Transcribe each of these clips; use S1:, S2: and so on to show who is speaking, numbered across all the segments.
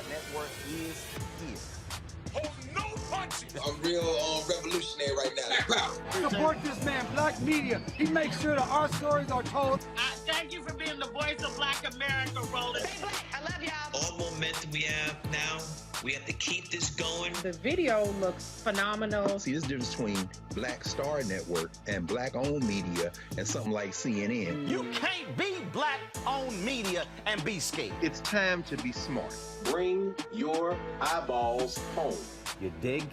S1: Network is here.
S2: Hold no punch!
S1: I'm real revolutionary right now.
S2: Support this man, Black media. He makes sure that our stories are told.
S3: Thank you for being the voice of Black America, Roland.
S4: Stay black. I love y'all.
S5: All momentum we have now, we have to keep this going.
S6: The video looks phenomenal.
S7: See, there's a difference between Black Star Network and Black-owned media and something like CNN.
S8: You can't be Black-owned media and be scared.
S7: It's time to be smart.
S9: Bring your eyeballs home.
S8: You dig?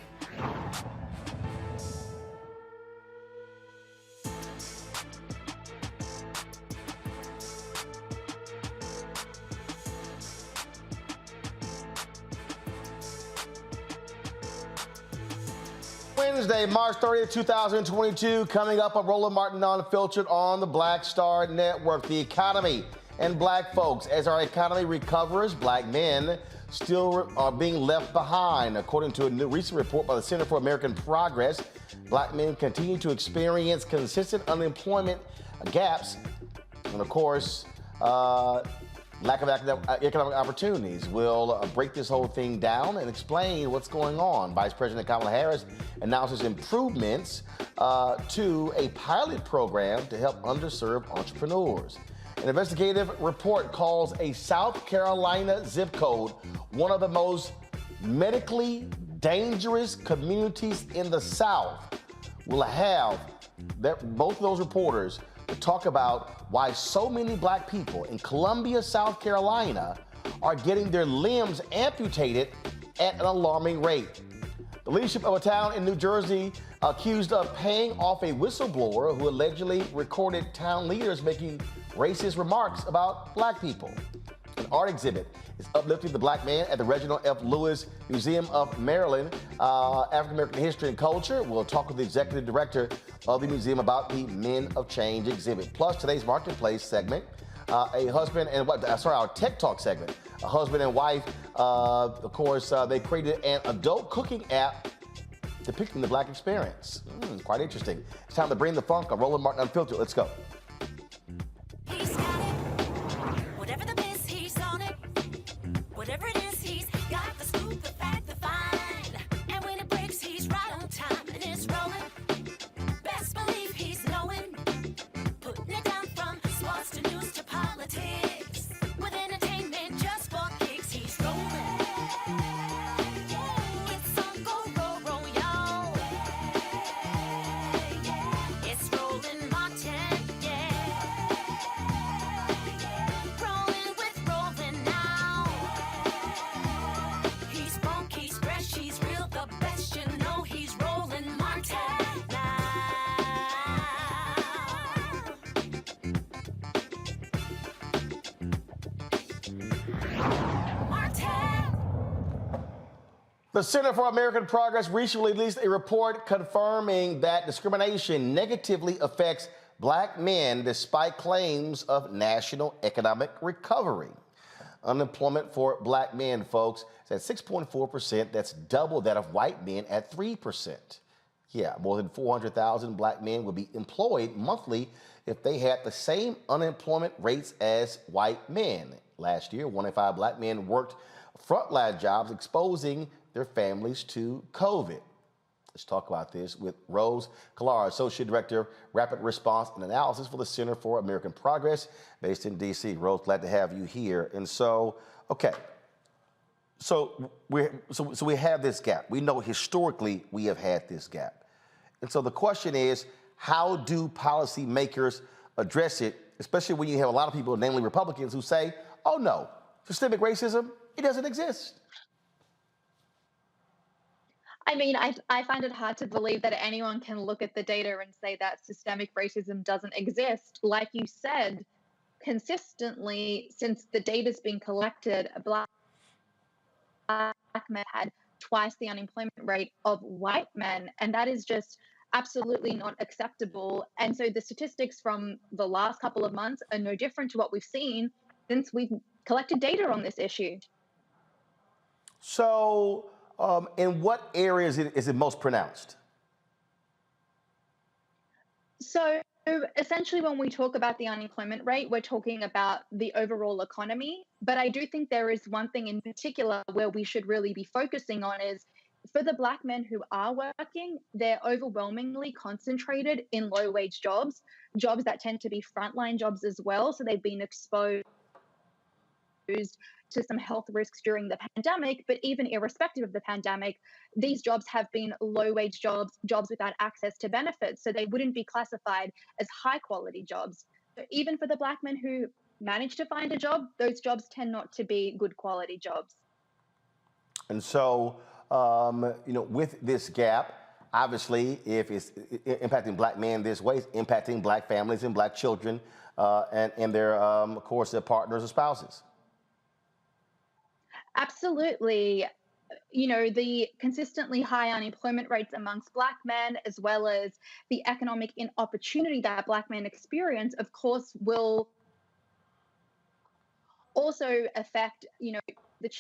S10: Wednesday, March 30th, 2022, coming up on Roland Martin Unfiltered on the Black Star Network. The economy and black folks. As our economy recovers, black men still are being left behind. According to a new recent report by the Center for American Progress, black men continue to experience consistent unemployment gaps and, of course, lack of economic opportunities. We'll break this whole thing down and explain what's going on. Vice President Kamala Harris announces improvements to a pilot program to help underserved entrepreneurs. An investigative report calls a South Carolina zip code one of the most medically dangerous communities in the South. We'll have both of those reporters to talk about why so many black people in Columbia, South Carolina are getting their limbs amputated at an alarming rate. The leadership of a town in New Jersey accused of paying off a whistleblower who allegedly recorded town leaders making racist remarks about black people. An art exhibit is uplifting the black man at the Reginald F. Lewis Museum of Maryland, African American History and Culture. We'll talk with the executive director of the museum about the Men of Change exhibit. Plus today's Marketplace segment, our Tech Talk segment. A husband and wife, of course, they created an adult cooking app depicting the black experience. Quite interesting. It's time to bring the funk on Roland Martin Unfiltered. Let's go.
S11: He's got it. Whatever the biz, he's on it. Whatever it is, he's got the scoop, the fact, the find. And when it breaks, he's right on time and it's rolling. Best believe he's knowing. Putting it down from sports to news to politics. With entertainment just for kicks, he's rolling. It's on go, roll, roll, y'all. It's Roland Martin, yeah. Rolling with Roland now. He's funky, he's fresh, he's real, the best, you know he's Roland Martin now. Martin.
S10: The Center for American Progress recently released a report confirming that discrimination negatively affects black men despite claims of national economic recovery. Unemployment for black men, folks, is at 6.4%. That's double that of white men at 3%. Yeah, more than 400,000 black men would be employed monthly if they had the same unemployment rates as white men. Last year, 1 in 5 black men worked frontline jobs, exposing their families to COVID. Let's talk about this with Rose Kalar, Associate Director, Rapid Response and Analysis for the Center for American Progress, based in D.C. Rose, glad to have you here. And so, okay, so we have this gap. We know historically we have had this gap. And so the question is, how do policymakers address it, especially when you have a lot of people, namely Republicans, who say, oh no, systemic racism, it doesn't exist.
S12: I mean, I find it hard to believe that anyone can look at the data and say that systemic racism doesn't exist. Like you said, consistently, since the data's been collected, black men had twice the unemployment rate of white men, and that is just absolutely not acceptable. And so the statistics from the last couple of months are no different to what we've seen since we've collected data on this issue.
S10: So, in what areas is it most pronounced?
S12: So essentially, when we talk about the unemployment rate, we're talking about the overall economy. But I do think there is one thing in particular where we should really be focusing on is for the Black men who are working, they're overwhelmingly concentrated in low-wage jobs, jobs that tend to be frontline jobs as well. So they've been exposed to some health risks during the pandemic, but even irrespective of the pandemic, these jobs have been low-wage jobs, jobs without access to benefits, so they wouldn't be classified as high-quality jobs. So even for the Black men who manage to find a job, those jobs tend not to be good quality jobs.
S10: And so, with this gap, obviously, if it's impacting Black men this way, it's impacting Black families and Black children and their, of course, their partners and spouses.
S12: Absolutely. The consistently high unemployment rates amongst Black men, as well as the economic inopportunity that Black men experience, of course, will also affect,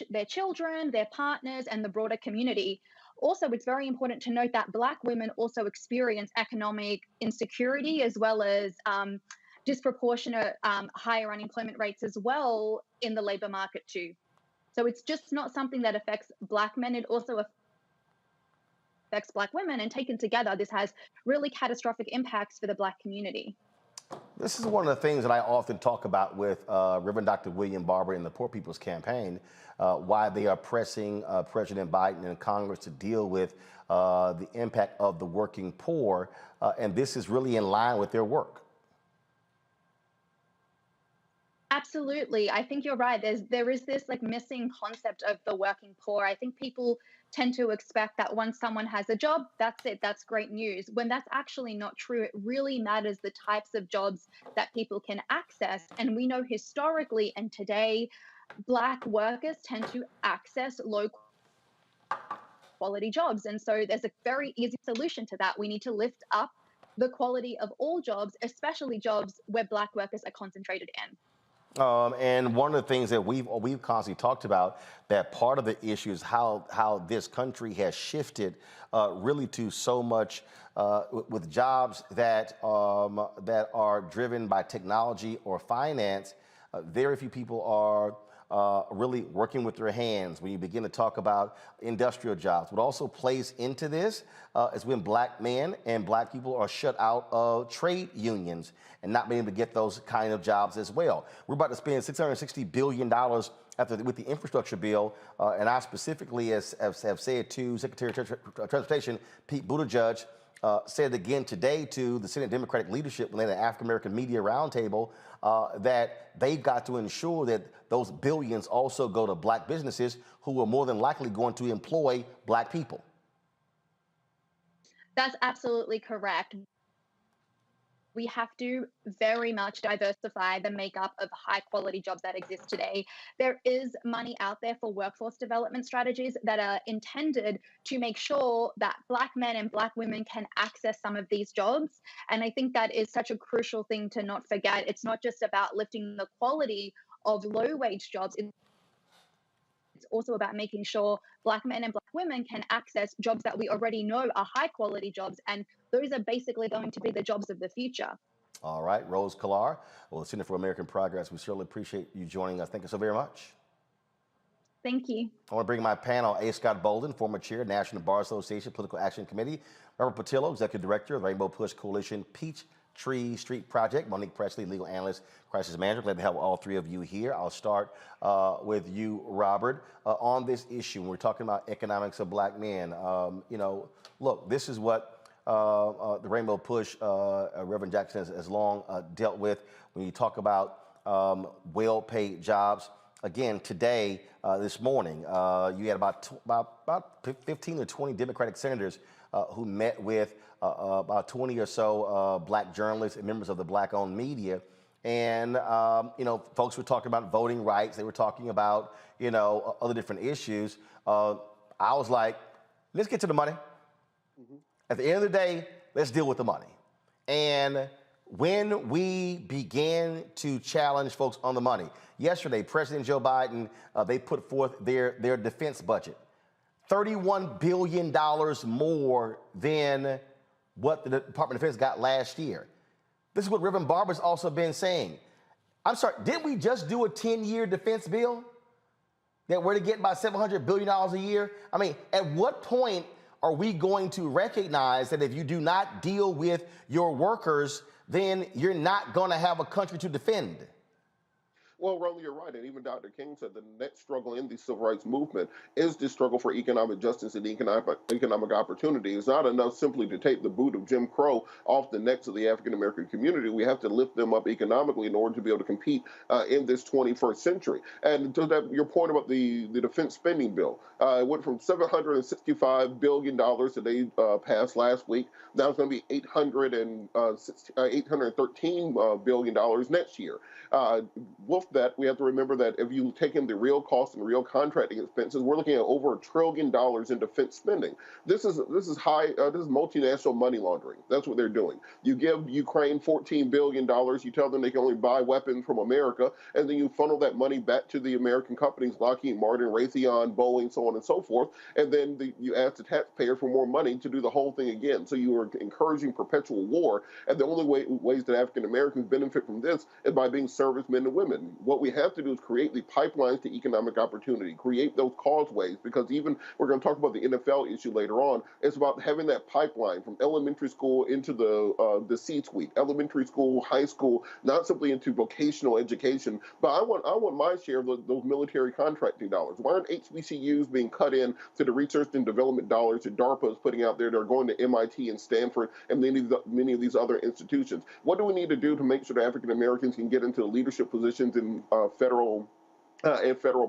S12: their children, their partners, and the broader community. Also, it's very important to note that Black women also experience economic insecurity as well as disproportionate higher unemployment rates as well in the labor market too. So it's just not something that affects Black men, it also affects Black women, and taken together, this has really catastrophic impacts for the Black community.
S10: This is one of the things that I often talk about with Reverend Dr. William Barber in the Poor People's Campaign, why they are pressing President Biden and Congress to deal with the impact of the working poor, and this is really in line with their work.
S12: Absolutely. I think you're right. There is this missing concept of the working poor. I think people tend to expect that once someone has a job, that's it, that's great news, when that's actually not true. It really matters the types of jobs that people can access. And we know historically and today, Black workers tend to access low quality jobs. And so there's a very easy solution to that. We need to lift up the quality of all jobs, especially jobs where Black workers are concentrated in.
S10: And one of the things that we've constantly talked about, that part of the issue is how this country has shifted really to so much with jobs that are driven by technology or finance. Very few people are really working with their hands. When you begin to talk about industrial jobs, what also plays into this is when Black men and Black people are shut out of trade unions and not being able to get those kind of jobs as well. We're about to spend $660 billion with the infrastructure bill, and I specifically have said to Secretary of Transportation Pete Buttigieg, said again today to the Senate Democratic leadership when they had an African American media roundtable that they've got to ensure that those billions also go to Black businesses who are more than likely going to employ Black people.
S12: That's absolutely correct. We have to very much diversify the makeup of high quality jobs that exist today. There is money out there for workforce development strategies that are intended to make sure that Black men and Black women can access some of these jobs. And I think that is such a crucial thing to not forget. It's not just about lifting the quality of low wage jobs. It's also about making sure Black men and Black women can access jobs that we already know are high quality jobs. And those are basically going to be the jobs of the future. All right, Rose Kalar, the Center for American Progress, we certainly appreciate you joining us. Thank you so very much. Thank you.
S10: I want to bring my panel, A. Scott Bolden, former chair, National Bar Association Political Action Committee, Robert Patillo, Executive Director of the Rainbow Push Coalition Peachtree Street Project, Monique Presley, Legal Analyst, Crisis Manager. Glad to have all three of you here. I'll start with you, Robert, on this issue. We're talking about economics of Black men. Look, this is what the Rainbow Push, Reverend Jackson has long dealt with. When you talk about well-paid jobs, again, today, this morning, you had about 15 or 20 Democratic senators who met with about 20 or so Black journalists and members of the Black-owned media. And, folks were talking about voting rights. They were talking about, other different issues. I was like, let's get to the money. Mm-hmm. At the end of the day, let's deal with the money. And when we began to challenge folks on the money, yesterday, President Joe Biden, they put forth their defense budget, $31 billion more than what the Department of Defense got last year. This is what Reverend Barber's also been saying. I'm sorry, didn't we just do a 10-year defense bill? that we're to get about $700 billion a year? I mean, at what point are we going to recognize that if you do not deal with your workers, then you're not going to have a country to defend?
S4: Well, Ronald, you're right. And even Dr. King said the next struggle in the civil rights movement is the struggle for economic justice and economic opportunity. It's not enough simply to take the boot of Jim Crow off the necks of the African American community. We have to lift them up economically in order to be able to compete in this 21st century. And to your point about the defense spending bill, it went from $765 billion that they passed last week. Now it's going to be $813 billion next year. With that, we have to remember that if you take in the real cost and real contracting expenses, we're looking at over $1 trillion in defense spending. This is multinational money laundering. That's what they're doing. You give Ukraine $14 billion, you tell them they can only buy weapons from America, and then you funnel that money back to the American companies, Lockheed Martin, Raytheon, Boeing, so on and so forth, and then you ask the taxpayer for more money to do the whole thing again. So you are encouraging perpetual war, and the only ways that African Americans benefit from this is by being servicemen and women. What we have to do is create the pipelines to economic opportunity, create those causeways, because even we're going to talk about the NFL issue later on. It's about having that pipeline from elementary school into the C-suite, elementary school, high school, not simply into vocational education. But I want my share of those military contracting dollars. Why aren't HBCUs being cut in to the research and development dollars that DARPA is putting out there that are going to MIT and Stanford and many of these other institutions? What do we need to do to make sure that African Americans can get into leadership positions in federal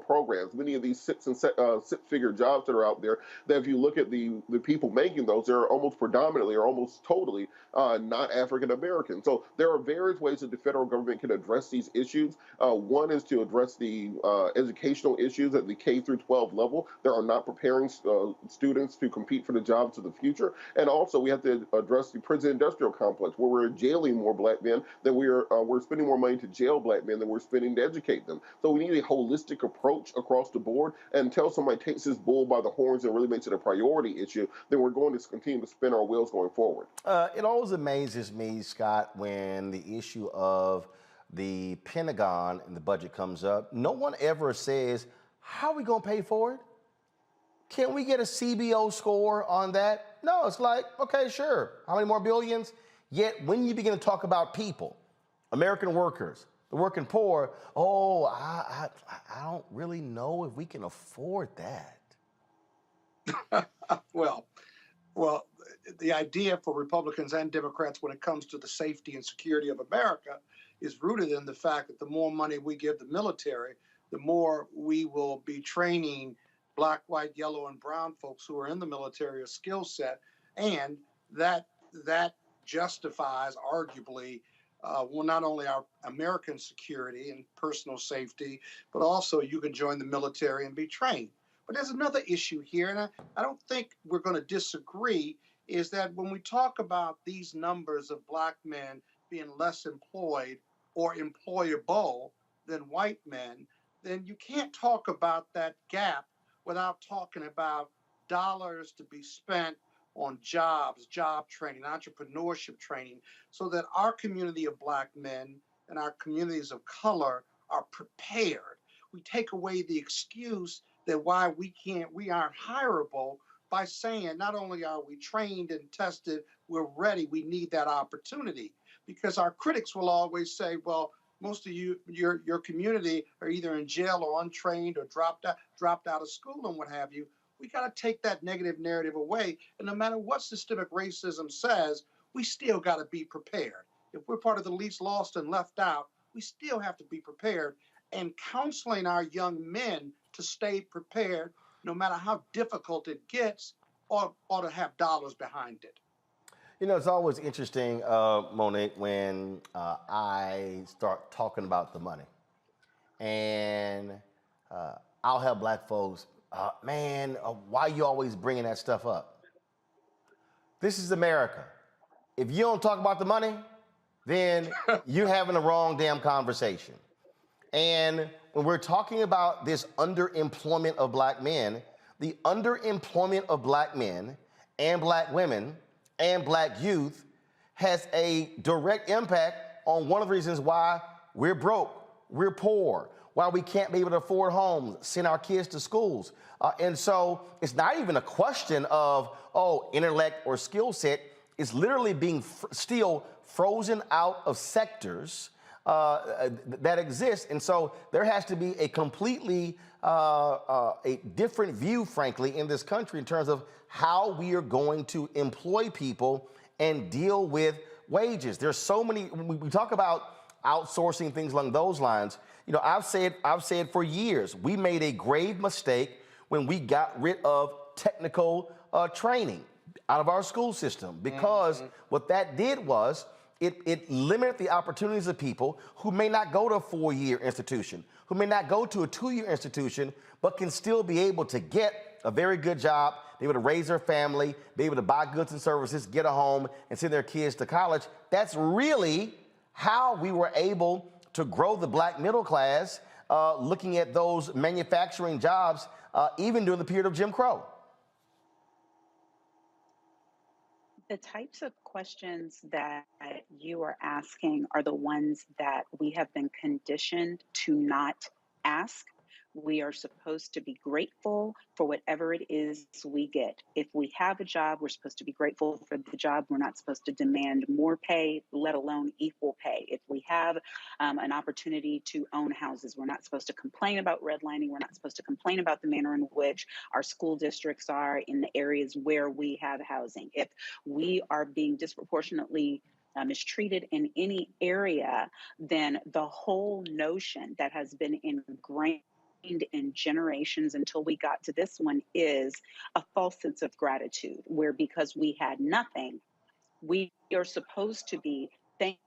S4: programs? Many of these six-figure jobs that are out there, that if you look at the people making those, they're almost predominantly or almost totally not African American. So there are various ways that the federal government can address these issues. One is to address the educational issues at the K through 12 level that are not preparing students to compete for the jobs of the future. And also we have to address the prison industrial complex, where we're jailing more black men than we're spending more money to jail black men than we're spending to educate them. So we need a holistic approach across the board. And until somebody takes this bull by the horns and really makes it a priority issue, then we're going to continue to spin our wheels going forward.
S10: It always amazes me, Scott, when the issue of the Pentagon and the budget comes up. No one ever says, how are we going to pay for it? Can we get a CBO score on that? No, it's like, okay, sure. How many more billions? Yet when you begin to talk about people, American workers, the working poor, I don't really know if we can afford that.
S13: Well, the idea for Republicans and Democrats when it comes to the safety and security of America is rooted in the fact that the more money we give the military, the more we will be training black, white, yellow, and brown folks who are in the military a skill set, and that justifies arguably not only our American security and personal safety, but also you can join the military and be trained. But there's another issue here, and I don't think we're going to disagree, is that when we talk about these numbers of black men being less employed or employable than white men, then you can't talk about that gap without talking about dollars to be spent on jobs, job training, entrepreneurship training, so that our community of black men and our communities of color are prepared. We take away the excuse that why we aren't hireable by saying not only are we trained and tested, we're ready, we need that opportunity. Because our critics will always say, well, most of your community are either in jail or untrained or dropped out of school and what have you. We got to take that negative narrative away. And no matter what systemic racism says, we still got to be prepared. If we're part of the least lost and left out, we still have to be prepared. And counseling our young men to stay prepared, no matter how difficult it gets, ought to have dollars behind it.
S10: You know, it's always interesting, Monique, when I start talking about the money. And I'll have black folks, why you always bringing that stuff up? This is America. If you don't talk about the money, then you're having the wrong damn conversation. And when we're talking about this underemployment of black men, the underemployment of black men and black women and black youth has a direct impact on one of the reasons why we're broke, we're poor, why we can't be able to afford homes, send our kids to schools. And so it's not even a question of, intellect or skill set. It's literally being still frozen out of sectors that exist. And so there has to be a completely a different view, frankly, in this country in terms of how we are going to employ people and deal with wages. There's so many, when we talk about outsourcing, things along those lines. You know, I've said for years, we made a grave mistake when we got rid of technical training out of our school system, because what that did was it limited the opportunities of people who may not go to a 4-year institution, who may not go to a 2-year institution, but can still be able to get a very good job, be able to raise their family, be able to buy goods and services, get a home, and send their kids to college. That's really how we were able to grow the black middle class, looking at those manufacturing jobs, even during the period of Jim Crow.
S14: The types of questions that you are asking are the ones that we have been conditioned to not ask. We are supposed to be grateful for whatever it is we get. If we have a job, we're supposed to be grateful for the job. We're not supposed to demand more pay, let alone equal pay. If we have an opportunity to own houses, we're not supposed to complain about redlining. We're not supposed to complain about the manner in which our school districts are in the areas where we have housing. If we are being disproportionately mistreated in any area, then the whole notion that has been ingrained in generations until we got to this one is a false sense of gratitude, where because we had nothing, we are supposed to be thankful.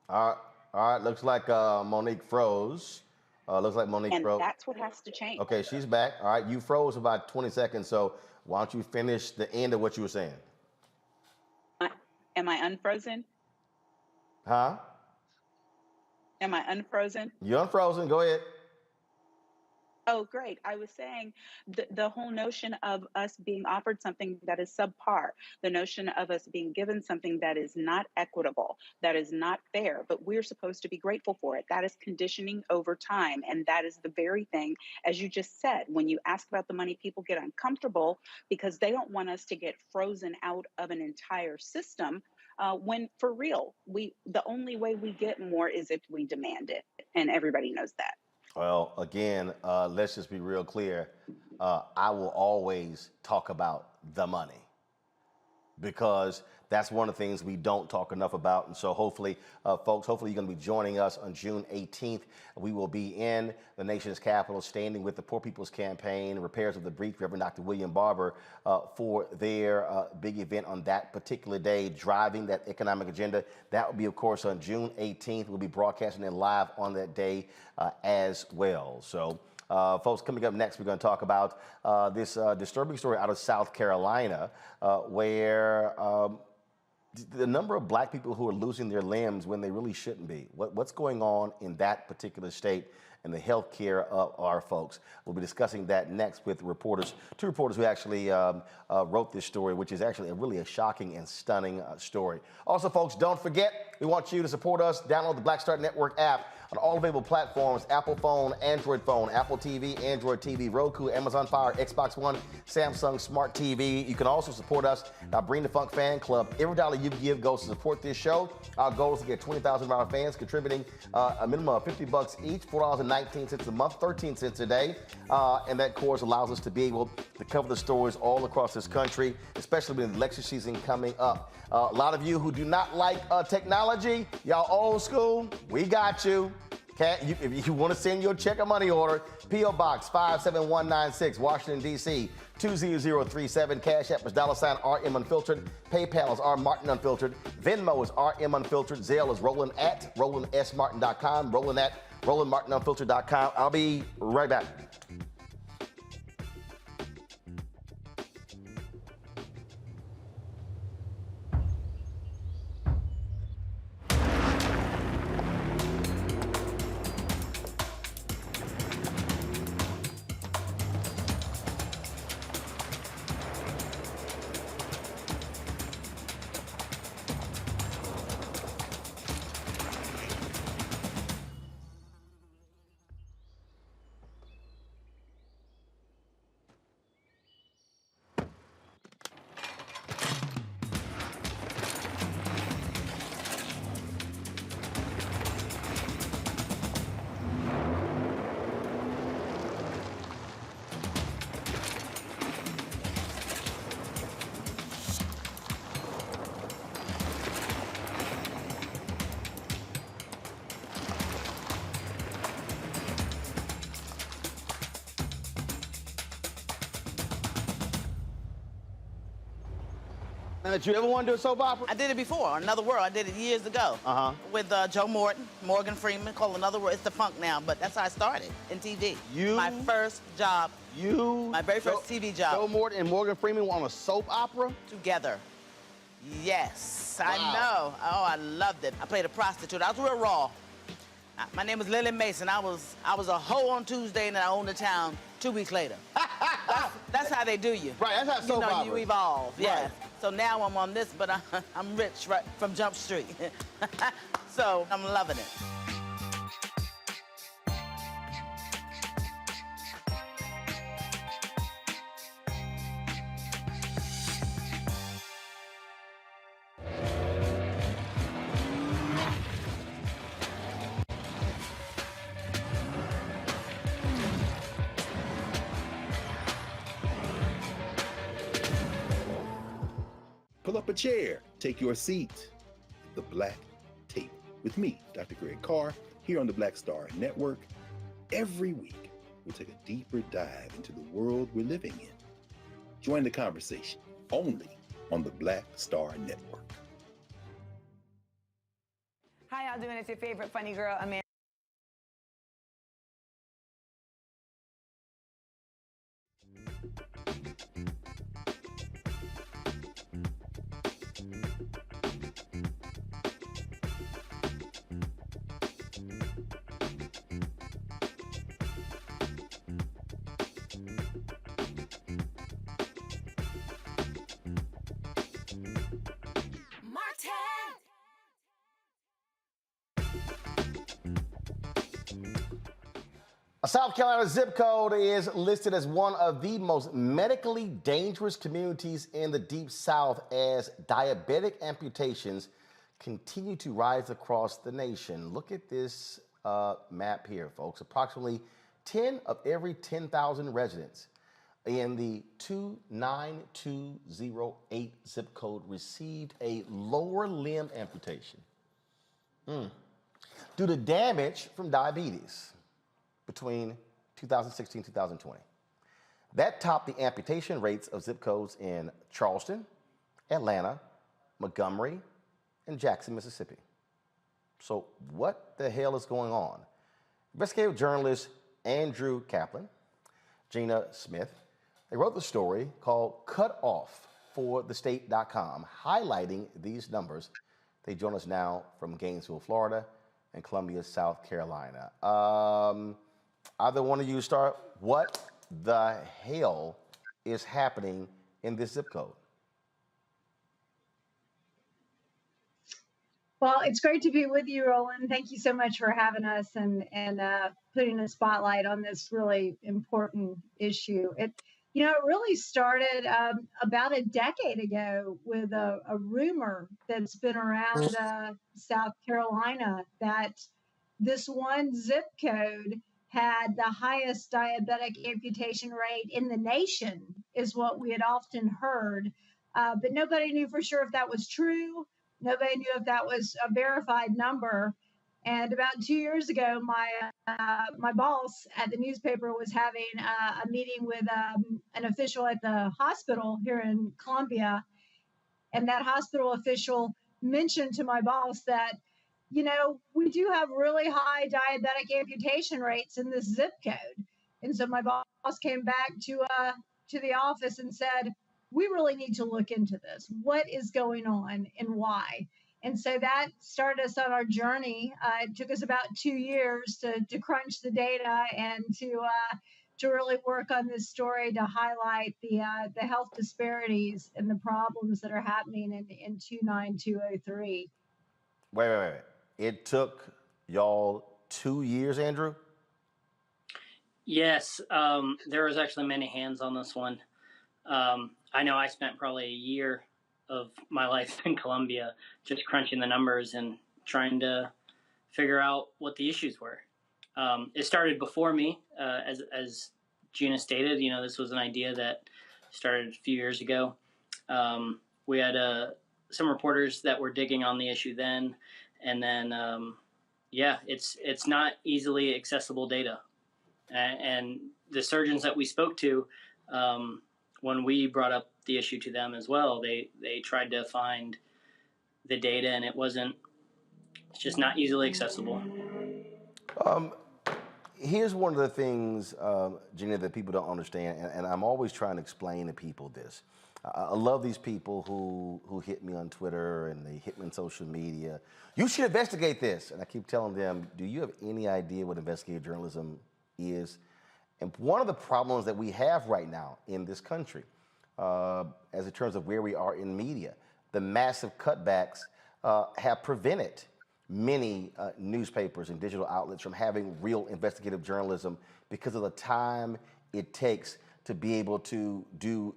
S10: All right. Looks like Monique froze. Froze.
S14: And that's what has to change.
S10: Okay, she's back. All right, you froze about 20 seconds, so why don't you finish the end of what you were saying?
S14: Am I unfrozen?
S10: Huh?
S14: Am I unfrozen?
S10: You're unfrozen. Go ahead.
S14: Oh, great. I was saying the whole notion of us being offered something that is subpar, the notion of us being given something that is not equitable, that is not fair, but we're supposed to be grateful for it. That is conditioning over time. And that is the very thing, as you just said, when you ask about the money, people get uncomfortable because they don't want us to get frozen out of an entire system. When for real, the only way we get more is if we demand it. And everybody knows that.
S10: Well, again, let's just be real clear. I will always talk about the money, because that's one of the things we don't talk enough about. And so hopefully, folks, you're going to be joining us on June 18th. We will be in the nation's capital, standing with the Poor People's Campaign, Repairs of the Breach, Reverend Dr. William Barber, for their big event on that particular day, driving that economic agenda. That will be, of course, on June 18th. We'll be broadcasting it live on that day as well. So, folks, coming up next, we're going to talk about this disturbing story out of South Carolina, where the number of black people who are losing their limbs when they really shouldn't be. What's going on in that particular state and the health care of our folks? We'll be discussing that next with two reporters who actually wrote this story, which is actually really a shocking and stunning story. Also, folks, don't forget, we want you to support us. Download the Black Star Network app on all available platforms: Apple phone, Android phone, Apple TV, Android TV, Roku, Amazon Fire, Xbox One, Samsung Smart TV. You can also support us at our Bring the Funk fan club. Every dollar you give goes to support this show. Our goal is to get 20,000 of our fans contributing a minimum of $50 each, $4.19 a month, 13 cents a day. And that, of course, allows us to be able to cover the stories all across this country, especially with the election season coming up. A lot of you who do not like technology, y'all old school, we got you. If you want to send your check or money order, P.O. Box 57196, Washington, D.C. 20037. Cash App is $RM Unfiltered. PayPal is R Martin Unfiltered. Venmo is RM Unfiltered. Zelle is Roland at RolandSMartin.com. Roland at RolandMartinUnfiltered.com. I'll be right back. Now, did you ever want to do a soap opera?
S3: I did it before on Another World. I did it years ago. With Joe Morton, Morgan Freeman, called Another World. It's defunct now, but that's how I started in TV. My first job. My very first TV job.
S10: Joe Morton and Morgan Freeman were on a soap opera?
S3: Together. Yes, I know. Oh, I loved it. I played a prostitute. I was real raw. My name was Lily Mason. I was a hoe on Tuesday, and then I owned the town 2 weeks later. That's how they do you.
S10: Right, that's how soap opera.
S3: You evolve, yeah.
S10: Right.
S3: So now I'm on this, but I'm rich right from Jump Street. So I'm loving it.
S7: Pull up a chair, take your seat at the Black Tape with me, Dr. Greg Carr, here on the Black Star Network. Every week, we'll take a deeper dive into the world we're living in. Join the conversation only on the Black Star Network.
S15: Hi, y'all doing? It's your favorite funny girl, Amanda.
S10: A South Carolina zip code is listed as one of the most medically dangerous communities in the Deep South as diabetic amputations continue to rise across the nation. Look at this map here, folks. Approximately 10 of every 10,000 residents in the 29208 zip code received a lower limb amputation due to damage from diabetes between 2016 and 2020. That topped the amputation rates of zip codes in Charleston, Atlanta, Montgomery, and Jackson, Mississippi. So what the hell is going on? Investigative journalists Andrew Kaplan, Gina Smith, they wrote the story called Cut Off for thestate.com, highlighting these numbers. They join us now from Gainesville, Florida, and Columbia, South Carolina. Either one of you start. What the hell is happening in this zip code?
S16: Well, it's great to be with you, Roland. Thank you so much for having us and putting a spotlight on this really important issue. It really started about a decade ago with a rumor that's been around South Carolina that this one zip code had the highest diabetic amputation rate in the nation, is what we had often heard. But nobody knew for sure if that was true. Nobody knew if that was a verified number. And about 2 years ago, my boss at the newspaper was having a meeting with an official at the hospital here in Columbia. And that hospital official mentioned to my boss that, we do have really high diabetic amputation rates in this zip code. And so my boss came back to the office and said, we really need to look into this. What is going on and why? And so that started us on our journey. It took us about 2 years to crunch the data and to really work on this story to highlight the health disparities and the problems that are happening in 29203.
S10: Wait. It took y'all 2 years, Andrew?
S17: Yes, there was actually many hands on this one. I know I spent probably a year of my life in Columbia just crunching the numbers and trying to figure out what the issues were. It started before me, as Gina stated. This was an idea that started a few years ago. We had some reporters that were digging on the issue then, and then it's not easily accessible data. And the surgeons that we spoke to, when we brought up the issue to them as well. They tried to find the data, and it's just not easily accessible.
S10: Here's one of the things, Gina, that people don't understand, and I'm always trying to explain to people this. I love these people who hit me on Twitter and they hit me on social media. You should investigate this. And I keep telling them, do you have any idea what investigative journalism is? And one of the problems that we have right now in this country, as in terms of where we are in media, the massive cutbacks have prevented many newspapers and digital outlets from having real investigative journalism because of the time it takes to be able to do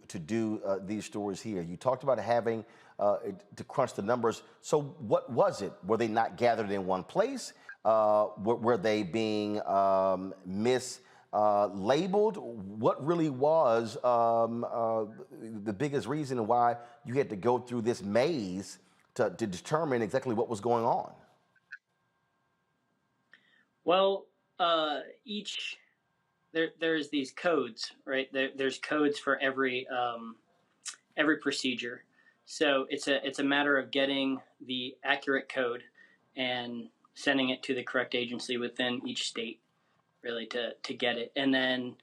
S10: these stories here. You talked about having to crunch the numbers. So what was it? Were they not gathered in one place? Were they being mislabeled? What really was the biggest reason why you had to go through this maze to determine exactly what was going on?
S17: Well, there's these codes, right? There's codes for every procedure. So it's a matter of getting the accurate code and sending it to the correct agency within each state, really, to get it, and then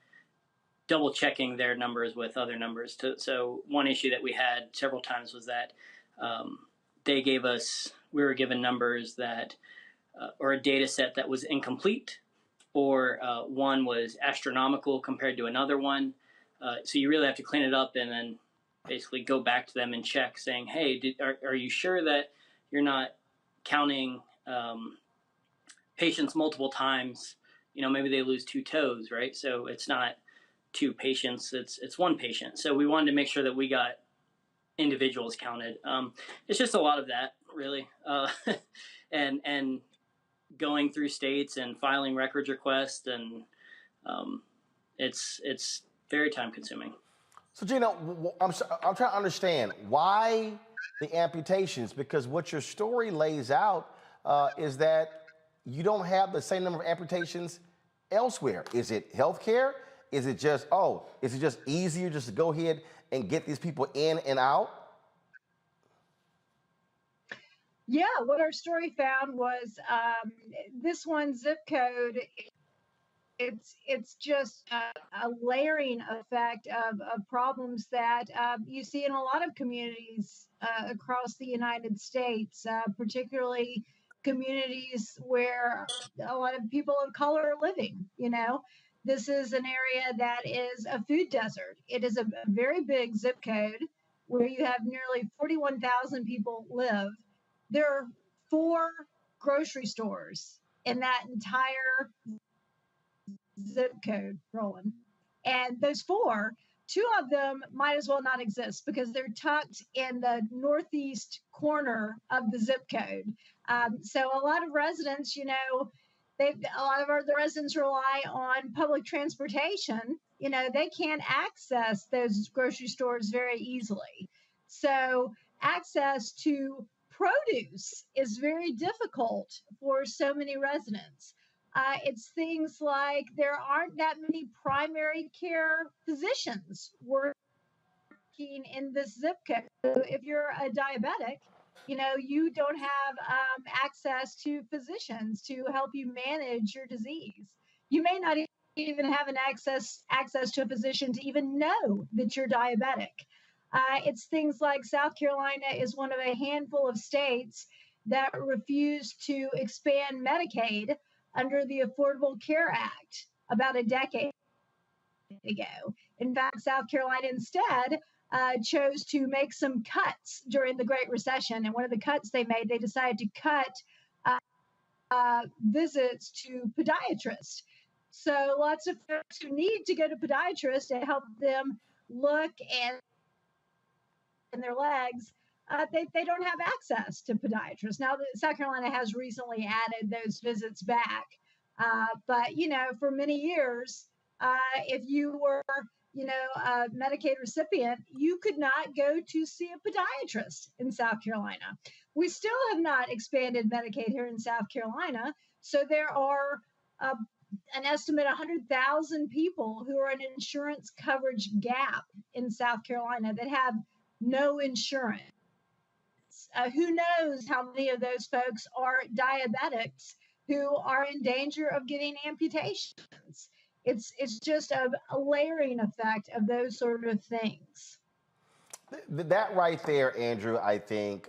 S17: double checking their numbers with other numbers. So one issue that we had several times was that we were given numbers that or a data set that was incomplete, or one was astronomical compared to another one. So you really have to clean it up and then basically go back to them and check, saying, hey, are you sure that you're not counting patients multiple times? Maybe they lose 2 toes, right? So it's not 2 patients, it's 1 patient. So we wanted to make sure that we got individuals counted. It's just a lot of that, really. And going through states and filing records requests, and it's very time consuming.
S10: So Gina, I'm trying to understand why the amputations, because what your story lays out is that you don't have the same number of amputations elsewhere. Is it healthcare? Is it just easier just to go ahead and get these people in and out?
S16: Yeah, what our story found was this one zip code. It's just a layering effect of problems that you see in a lot of communities across the United States, particularly communities where a lot of people of color are living. This is an area that is a food desert. It is a very big zip code where you have nearly 41,000 people live. There are 4 grocery stores in that entire zip code, Roland. And those 4, 2 of them might as well not exist because they're tucked in the northeast corner of the zip code. So a lot of residents, a lot of the residents rely on public transportation. They can't access those grocery stores very easily. So access to produce is very difficult for so many residents. It's things like there aren't that many primary care physicians working in this zip code. So if you're a diabetic, you don't have access to physicians to help you manage your disease. You may not even have an access to a physician to even know that you're diabetic. It's things like South Carolina is one of a handful of states that refused to expand Medicaid under the Affordable Care Act about a decade ago. In fact, South Carolina instead chose to make some cuts during the Great Recession. And one of the cuts they made, they decided to cut visits to podiatrists. So lots of folks who need to go to podiatrists to help them look and their legs, they don't have access to podiatrists. Now, South Carolina has recently added those visits back. But, for many years, if you were, a Medicaid recipient, you could not go to see a podiatrist in South Carolina. We still have not expanded Medicaid here in South Carolina. So there are an estimate 100,000 people who are in an insurance coverage gap in South Carolina that have no insurance. Who knows how many of those folks are diabetics who are in danger of getting amputations? It's just a layering effect of those sort of things.
S10: That right there, Andrew, I think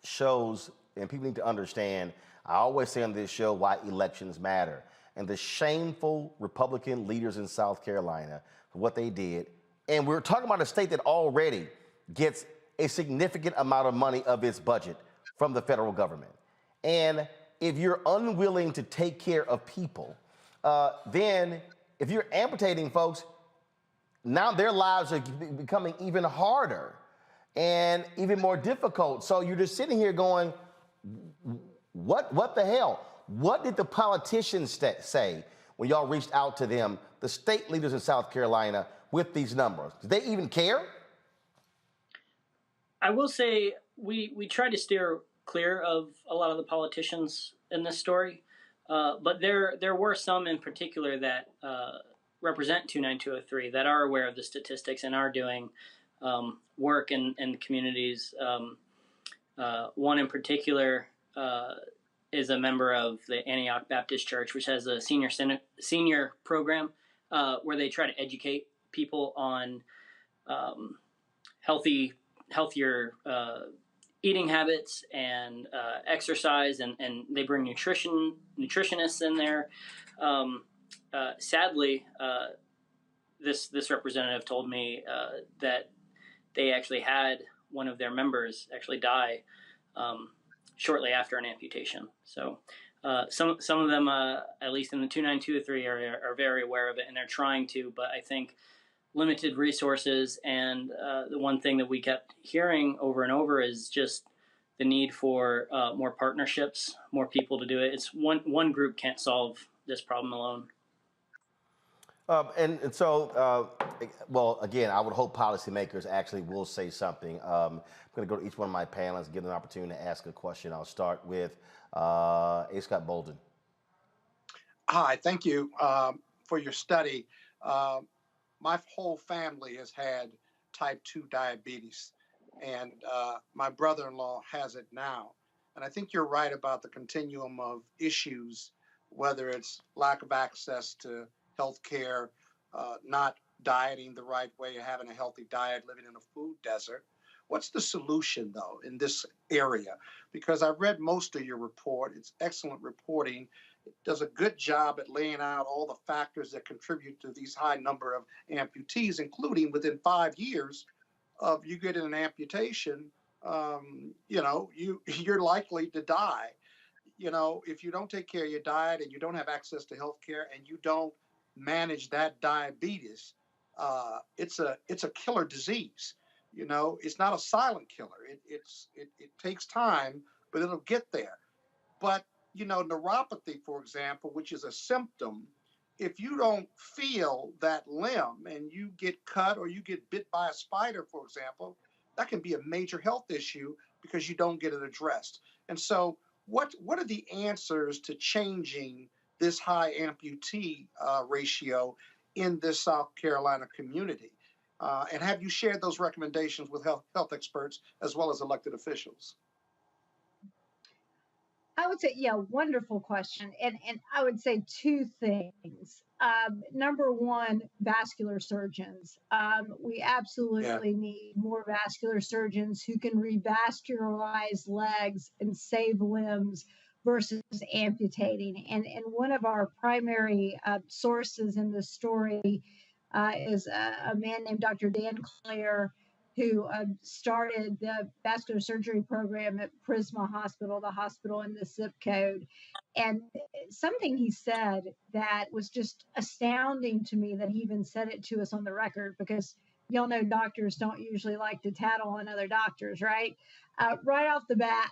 S10: shows, and people need to understand, I always say on this show why elections matter. And the shameful Republican leaders in South Carolina, what they did. And we're talking about a state that already gets a significant amount of money of its budget from the federal government. And if you're unwilling to take care of people, then if you're amputating folks, now their lives are becoming even harder and even more difficult. So you're just sitting here going, what the hell? What did the politicians say when y'all reached out to them, the state leaders in South Carolina, with these numbers? Did they even care?
S17: I will say we try to steer clear of a lot of the politicians in this story, but there were some in particular that represent 29203 that are aware of the statistics and are doing work in communities. One in particular is a member of the Antioch Baptist Church, which has a senior program where they try to educate people on healthier eating habits and exercise, and they bring nutritionists in there. Sadly, this representative told me that they actually had one of their members actually die shortly after an amputation. So some of them, at least in the 29203 area, are very aware of it, and they're trying to. But I think limited resources, and the one thing that we kept hearing over and over is just the need for more partnerships, more people to do it. It's one group can't solve this problem alone.
S10: And so, well, again, I would hope policymakers actually will say something. I'm going to go to each one of my panelists, give them an opportunity to ask a question. I'll start with A. Scott Bolden.
S13: Hi, thank you for your study. My whole family has had type 2 diabetes, and my brother-in-law has it now. And I think you're right about the continuum of issues, whether it's lack of access to health care, not dieting the right way, having a healthy diet, living in a food desert. What's the solution, though, in this area? Because I've read most of your report. It's excellent reporting. It does a good job at laying out all the factors that contribute to these high number of amputees, including within 5 years of you getting an amputation, you're likely to die. If you don't take care of your diet and you don't have access to health care and you don't manage that diabetes, it's a killer disease. It's not a silent killer. It takes time, but it'll get there. But neuropathy, for example, which is a symptom, if you don't feel that limb and you get cut or you get bit by a spider, for example, that can be a major health issue because you don't get it addressed. And so what are the answers to changing this high amputee ratio in this South Carolina community? And have you shared those recommendations with health experts as well as elected officials?
S16: I would say, yeah, wonderful question. And I would say two things. Number one, vascular surgeons. We absolutely need more vascular surgeons who can revascularize legs and save limbs versus amputating. And one of our primary sources in this story is a man named Dr. Dan Clare, who started the vascular surgery program at Prisma Hospital, the hospital in the zip code. And something he said that was just astounding to me, that he even said it to us on the record, because y'all know doctors don't usually like to tattle on other doctors, right? Right off the bat,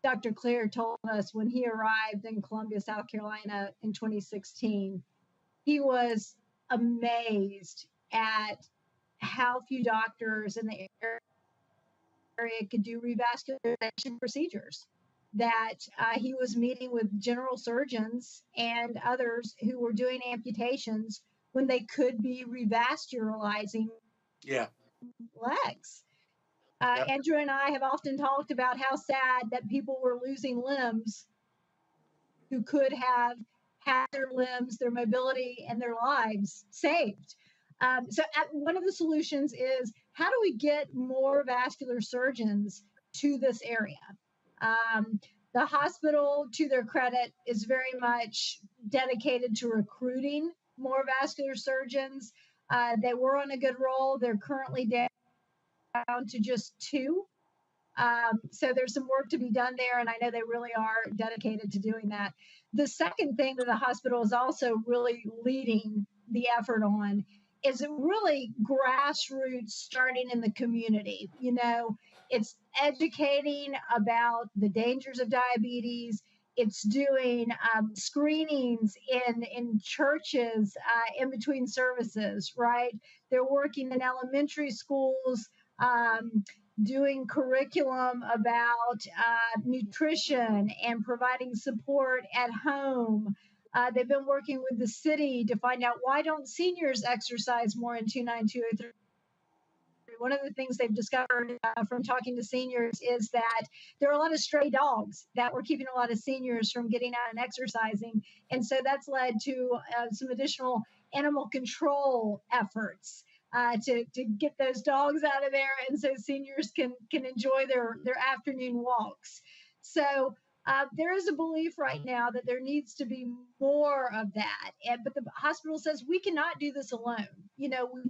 S16: Dr. Clare told us when he arrived in Columbia, South Carolina in 2016, he was amazed at how few doctors in the area could do revascularization procedures. that he was meeting with general surgeons and others who were doing amputations when they could be revascularizing
S13: Yeah.
S16: legs.
S13: Yep.
S16: Andrew and I have often talked about how sad that people were losing limbs who could have had their limbs, their mobility, and their lives saved. One of the solutions is, how do we get more vascular surgeons to this area? The hospital, to their credit, is very much dedicated to recruiting more vascular surgeons. They were on a good roll. They're currently down to just 2. So there's some work to be done there, and I know they really are dedicated to doing that. The second thing that the hospital is also really leading the effort on is really grassroots, starting in the community. It's educating about the dangers of diabetes. It's doing screenings in churches in between services, right? They're working in elementary schools, doing curriculum about nutrition and providing support at home. They've been working with the city to find out, why don't seniors exercise more in 29203. One of the things they've discovered from talking to seniors is that there are a lot of stray dogs that were keeping a lot of seniors from getting out and exercising. And so that's led to some additional animal control efforts to get those dogs out of there, and so seniors can enjoy their afternoon walks. So there is a belief right now that there needs to be more of that, but the hospital says we cannot do this alone. We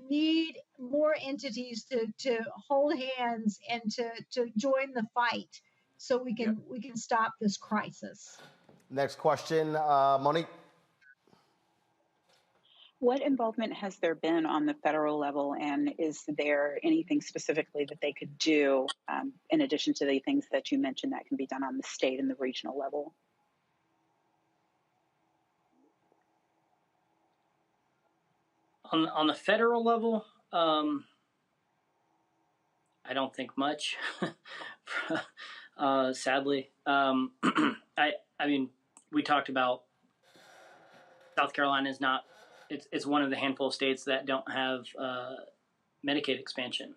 S16: need more entities to hold hands and to join the fight, so we can stop this crisis.
S10: Next question, Monique.
S14: What involvement has there been on the federal level, and is there anything specifically that they could do in addition to the things that you mentioned that can be done on the state and the regional level?
S17: On the federal level, I don't think much. Sadly, I mean, we talked about South Carolina is not. It's one of the handful of states that don't have Medicaid expansion,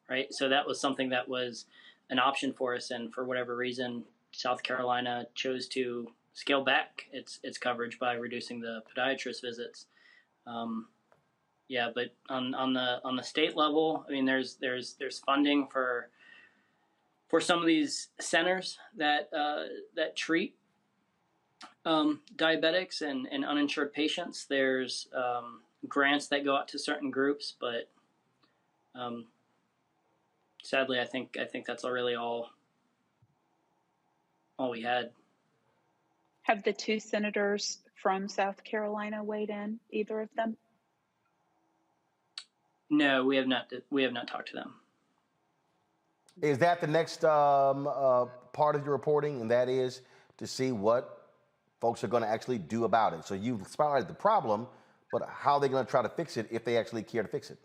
S17: right? So that was something that was an option for us, and for whatever reason, South Carolina chose to scale back its coverage by reducing the podiatrist visits. Yeah, but on the state level, I mean, there's funding for some of these centers that treat diabetics and uninsured patients. There's grants that go out to certain groups, but sadly, I think that's really all we had.
S14: Have the 2 senators from South Carolina weighed in, either of them?
S17: No, we have not talked to them.
S10: Is that the next part of your reporting, and that is to see what folks are going to actually do about it? So you've spotlighted the problem, but how are they going to try to fix it if they actually care to fix it?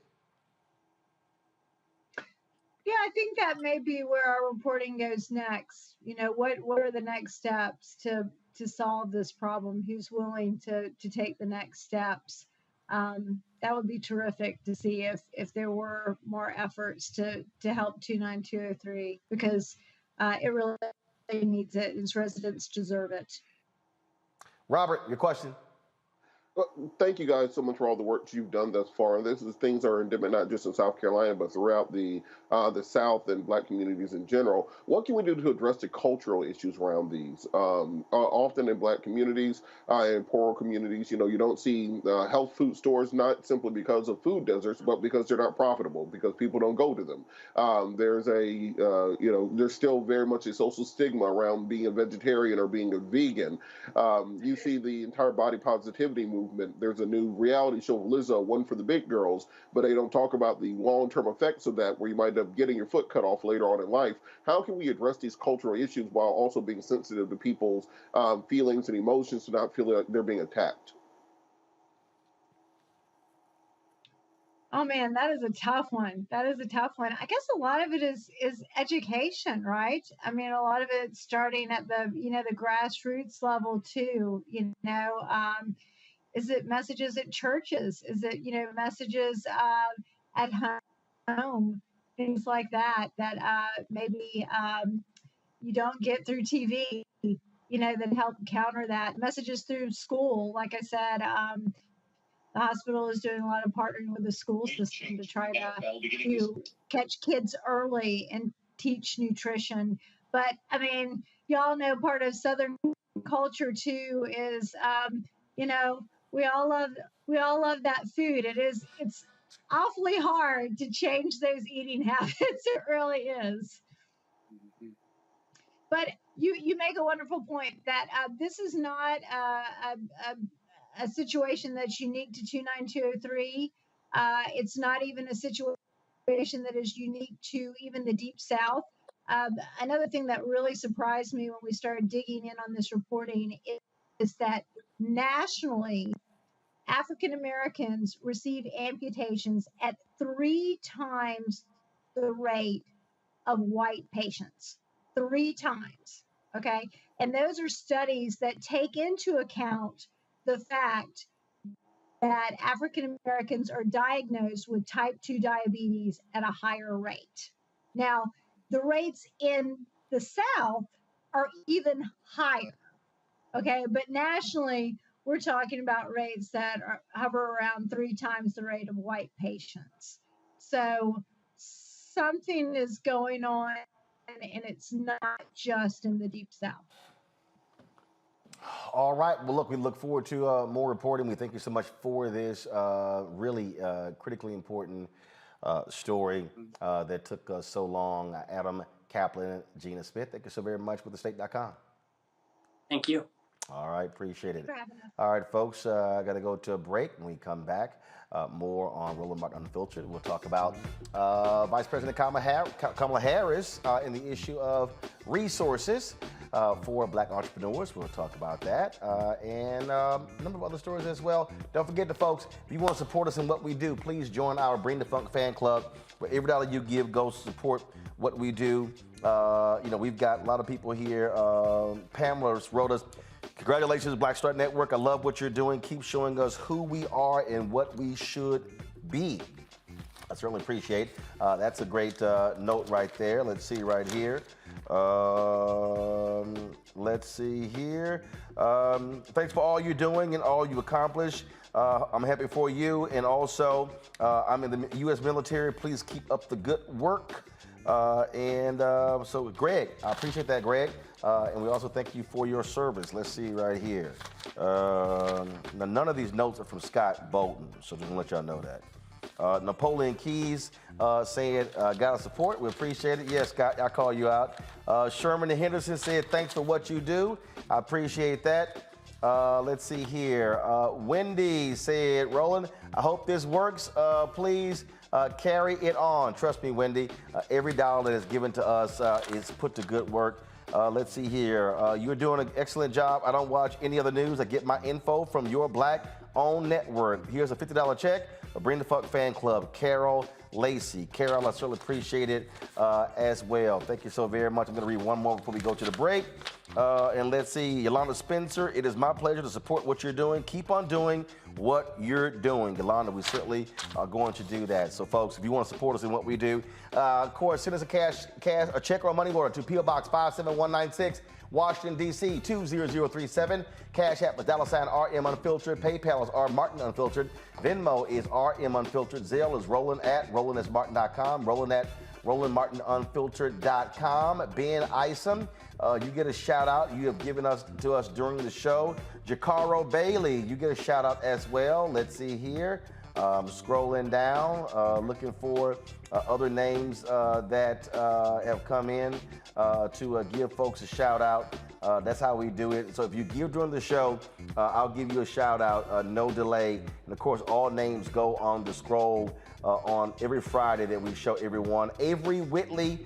S16: Yeah, I think that may be where our reporting goes next. What are the next steps to solve this problem? Who's willing to take the next steps? That would be terrific to see if there were more efforts to help 29203, because it really needs it. Its residents deserve it.
S10: Robert, your question.
S4: Well, thank you guys so much for all the work you've done thus far. Things are endemic not just in South Carolina, but throughout the South and Black communities in general. What can we do to address the cultural issues around these? Often in Black communities, in poorer communities, you don't see health food stores, not simply because of food deserts, but because they're not profitable, because people don't go to them. There's still very much a social stigma around being a vegetarian or being a vegan. You see the entire body positivity movement. There's a new reality show, Lizzo, one for the big girls, but they don't talk about the long-term effects of that, where you might end up getting your foot cut off later on in life. How can we address these cultural issues while also being sensitive to people's feelings and emotions, to not feel like they're being attacked?
S16: Oh man, that is a tough one. That is a tough one. I guess a lot of it is education, right? I mean, a lot of it starting at the the grassroots level too. Is it messages at churches? Is it messages at home? Things like that that maybe you don't get through TV. That help counter that. Messages through school, like I said. The hospital is doing a lot of partnering with the school system to try to catch kids early and teach nutrition. But I mean, y'all know part of Southern culture too is, you know, we all love that food. It's awfully hard to change those eating habits. It really is. But you make a wonderful point that this is not a situation that's unique to 29203. It's not even a situation that is unique to even the Deep South. Another thing that really surprised me when we started digging in on this reporting is that nationally, African Americans receive amputations at 3 times the rate of white patients. 3 times. Okay. And those are studies that take into account the fact that African Americans are diagnosed with type 2 diabetes at a higher rate. Now, the rates in the South are even higher. Okay. But nationally, we're talking about rates that hover around 3 times the rate of white patients. So something is going on, and it's not just in the Deep South.
S10: All right. Well, look, we look forward to more reporting. We thank you so much for this really critically important story that took us so long. Adam Kaplan, Gina Smith, thank you so very much with thestate.com.
S17: Thank you.
S10: All right, appreciate it. All right, folks, I got to go to a break. When we come back, more on Roland Martin Unfiltered. We'll talk about Vice President Kamala Harris and the issue of resources for Black entrepreneurs. We'll talk about that and a number of other stories as well. Don't forget, folks, if you want to support us in what we do, please join our Bring the Funk fan club, where every dollar you give goes to support what we do. We've got a lot of people here. Pamela wrote us, congratulations, Black Star Network. I love what you're doing. Keep showing us who we are and what we should be. I certainly appreciate. That's a great note right there. Let's see right here. Let's see here. Thanks for all you're doing and all you accomplish. I'm happy for you. And also, I'm in the U.S. military. Please keep up the good work. So, Greg, I appreciate that, Greg. And we also thank you for your service. Let's see right here. Now, none of these notes are from Scott Bolton, so just want to let y'all know that. Napoleon Keys saying, gotta support. We appreciate it. Yes, Scott, I call you out. Sherman and Henderson said, thanks for what you do. I appreciate that. Let's see here. Wendy said, Roland, I hope this works. Please carry it on. Trust me, Wendy, every dollar that is given to us is put to good work. Let's see here. You're doing an excellent job. I don't watch any other news. I get my info from your Black-owned network. Here's a $50 check. Bring the Fuck Fan Club, Carol Lacey. Carol, I certainly appreciate it as well. Thank you so very much. I'm going to read one more before we go to the break. And let's see, Yolanda Spencer, it is my pleasure to support what you're doing. Keep on doing what you're doing. Yolanda, we certainly are going to do that. So, folks, if you want to support us in what we do, of course, send us a check or a money order to P.O. Box 57196, Washington, D.C. 20037. Cash App is $RM Unfiltered. PayPal is R Martin Unfiltered. Venmo is RM Unfiltered. Zelle is Roland at RolandSMartin.com. Roland at RolandMartinUnfiltered.com. Ben Isom, you get a shout out. You have given to us during the show. Jacaro Bailey, you get a shout out as well. Let's see here. Scrolling down, looking for other names that have come in to give folks a shout out. That's how we do it. So if you give during the show, I'll give you a shout out, no delay. And of course, all names go on the scroll on every Friday that we show everyone. Avery Whitley,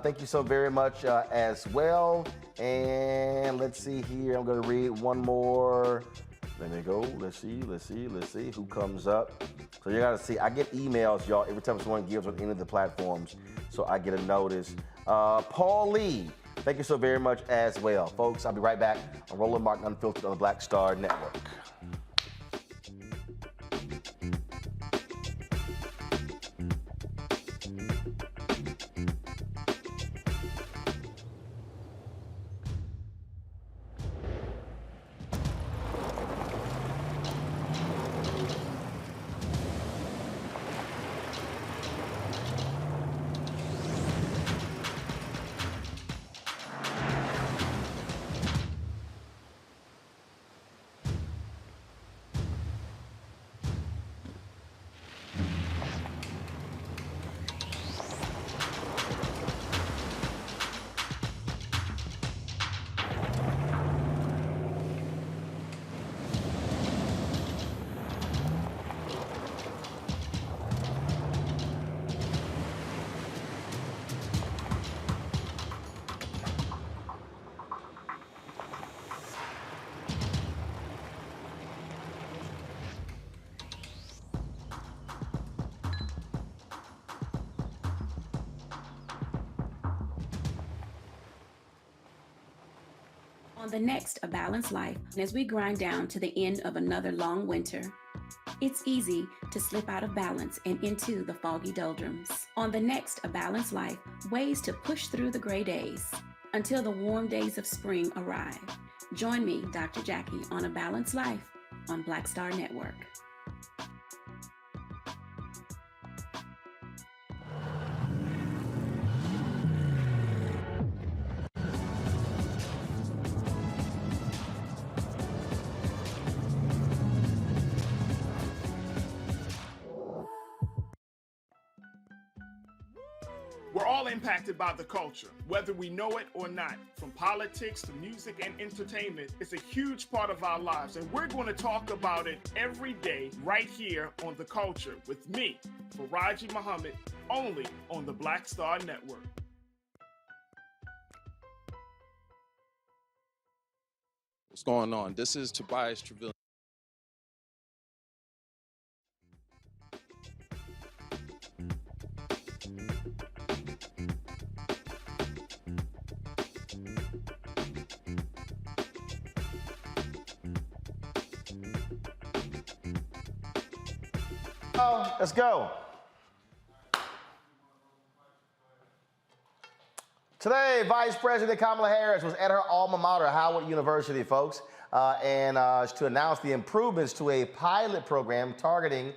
S10: thank you so very much as well. And let's see here, I'm gonna read one more Let me go. Let's see who comes up. So you gotta see. I get emails, y'all, every time someone gives on any of the platforms, so I get a notice. Paul Lee, thank you so very much as well, folks. I'll be right back on Roland Martin Unfiltered on the Black Star Network.
S18: On the next A Balanced Life, as we grind down to the end of another long winter, it's easy to slip out of balance and into the foggy doldrums. On the next A Balanced Life, ways to push through the gray days until the warm days of spring arrive. Join me, Dr. Jackie, on A Balanced Life on Black Star Network.
S19: We're all impacted by the culture, whether we know it or not. From politics to music and entertainment, it's a huge part of our lives, and we're going to talk about it every day right here on The Culture with me, Faraji Muhammad, only on the Black Star Network.
S20: What's going on? This is Tobias Trevelyan.
S10: Let's go. Today, Vice President Kamala Harris was at her alma mater, Howard University, folks, and to announce the improvements to a pilot program targeted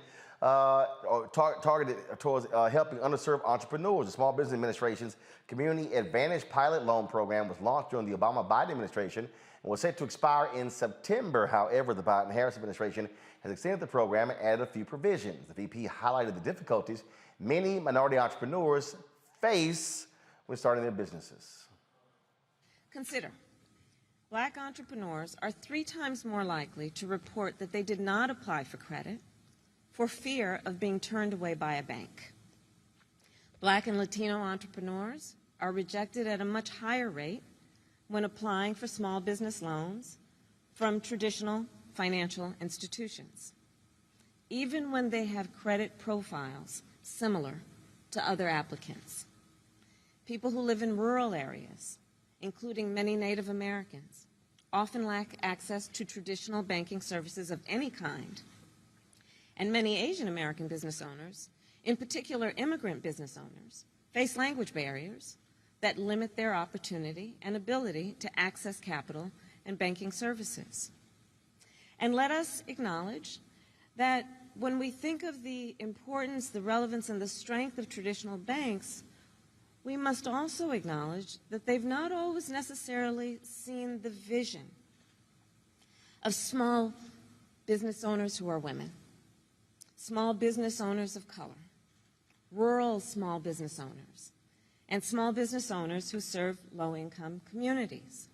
S10: towards helping underserved entrepreneurs. The Small Business Administration's Community Advantage Pilot Loan Program was launched during the Obama-Biden administration and was set to expire in September. However, the Biden-Harris administration has extended the program and added a few provisions. The VP highlighted the difficulties many minority entrepreneurs face when starting their businesses.
S21: Consider, Black entrepreneurs are 3 times more likely to report that they did not apply for credit for fear of being turned away by a bank. Black and Latino entrepreneurs are rejected at a much higher rate when applying for small business loans from traditional financial institutions, even when they have credit profiles similar to other applicants. People who live in rural areas, including many Native Americans, often lack access to traditional banking services of any kind. And many Asian American business owners, in particular immigrant business owners, face language barriers that limit their opportunity and ability to access capital and banking services. And let us acknowledge that when we think of the importance, the relevance, and the strength of traditional banks, we must also acknowledge that they've not always necessarily seen the vision of small business owners who are women, small business owners of color, rural small business owners, and small business owners who serve low-income communities.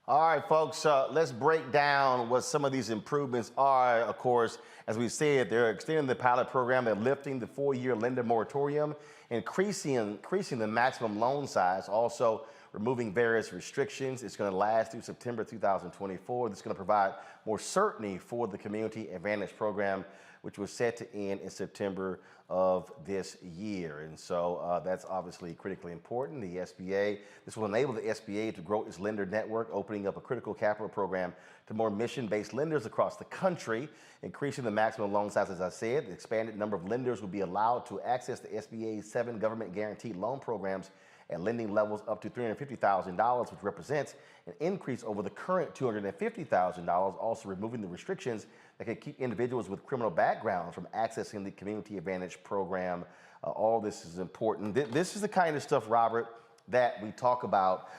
S10: All right, folks, let's break down what some of these improvements are. Of course, as we said, they're extending the pilot program, they're lifting the 4-year lender moratorium, increasing the maximum loan size. Also, removing various restrictions. It's going to last through September 2024. This is going to provide more certainty for the Community Advantage Program, which was set to end in September of this year. And so that's obviously critically important. The SBA, this will enable the SBA to grow its lender network, opening up a critical capital program to more mission-based lenders across the country, increasing the maximum loan size, as I said. The expanded number of lenders will be allowed to access the SBA's 7 government guaranteed loan programs at lending levels up to $350,000, which represents an increase over the current $250,000, also removing the restrictions that can keep individuals with criminal backgrounds from accessing the Community Advantage Program. All this is important. This is the kind of stuff, Robert, that we talk about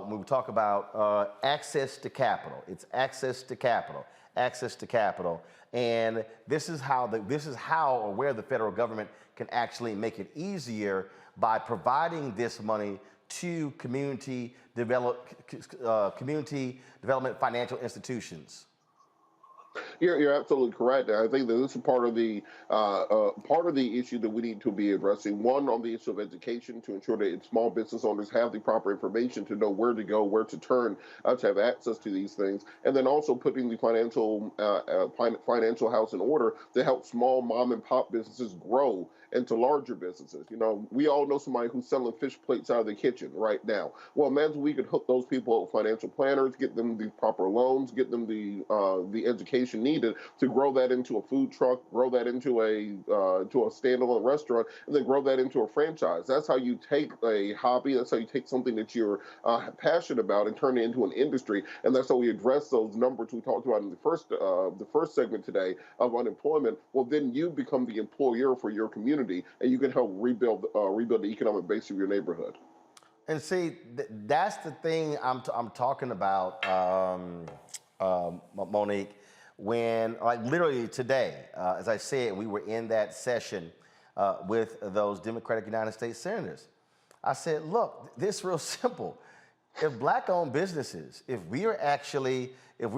S10: when we talk about access to capital. It's access to capital, access to capital. And this is how or where the federal government can actually make it easier by providing this money to community development financial institutions.
S4: You're absolutely correct. I think that this is part of the issue that we need to be addressing. One, on the issue of education, to ensure that small business owners have the proper information to know where to go, where to turn, to have access to these things, and then also putting the financial house in order to help small mom and pop businesses grow into larger businesses. You know, we all know somebody who's selling fish plates out of the kitchen right now. Well, imagine we could hook those people up with financial planners, get them the proper loans, get them the education needed to grow that into a food truck, grow that into a standalone restaurant, and then grow that into a franchise. That's how you take a hobby. That's how you take something that you're passionate about and turn it into an industry. And that's how we address those numbers we talked about in the first segment today of unemployment. Well, then you become the employer for your community, and you can help rebuild the economic base of your neighborhood.
S10: And see, that's the thing I'm talking about, Monique. When, like literally today, as I said, we were in that session with those Democratic United States senators. I said, look, this is real simple. If Black-owned businesses, if we're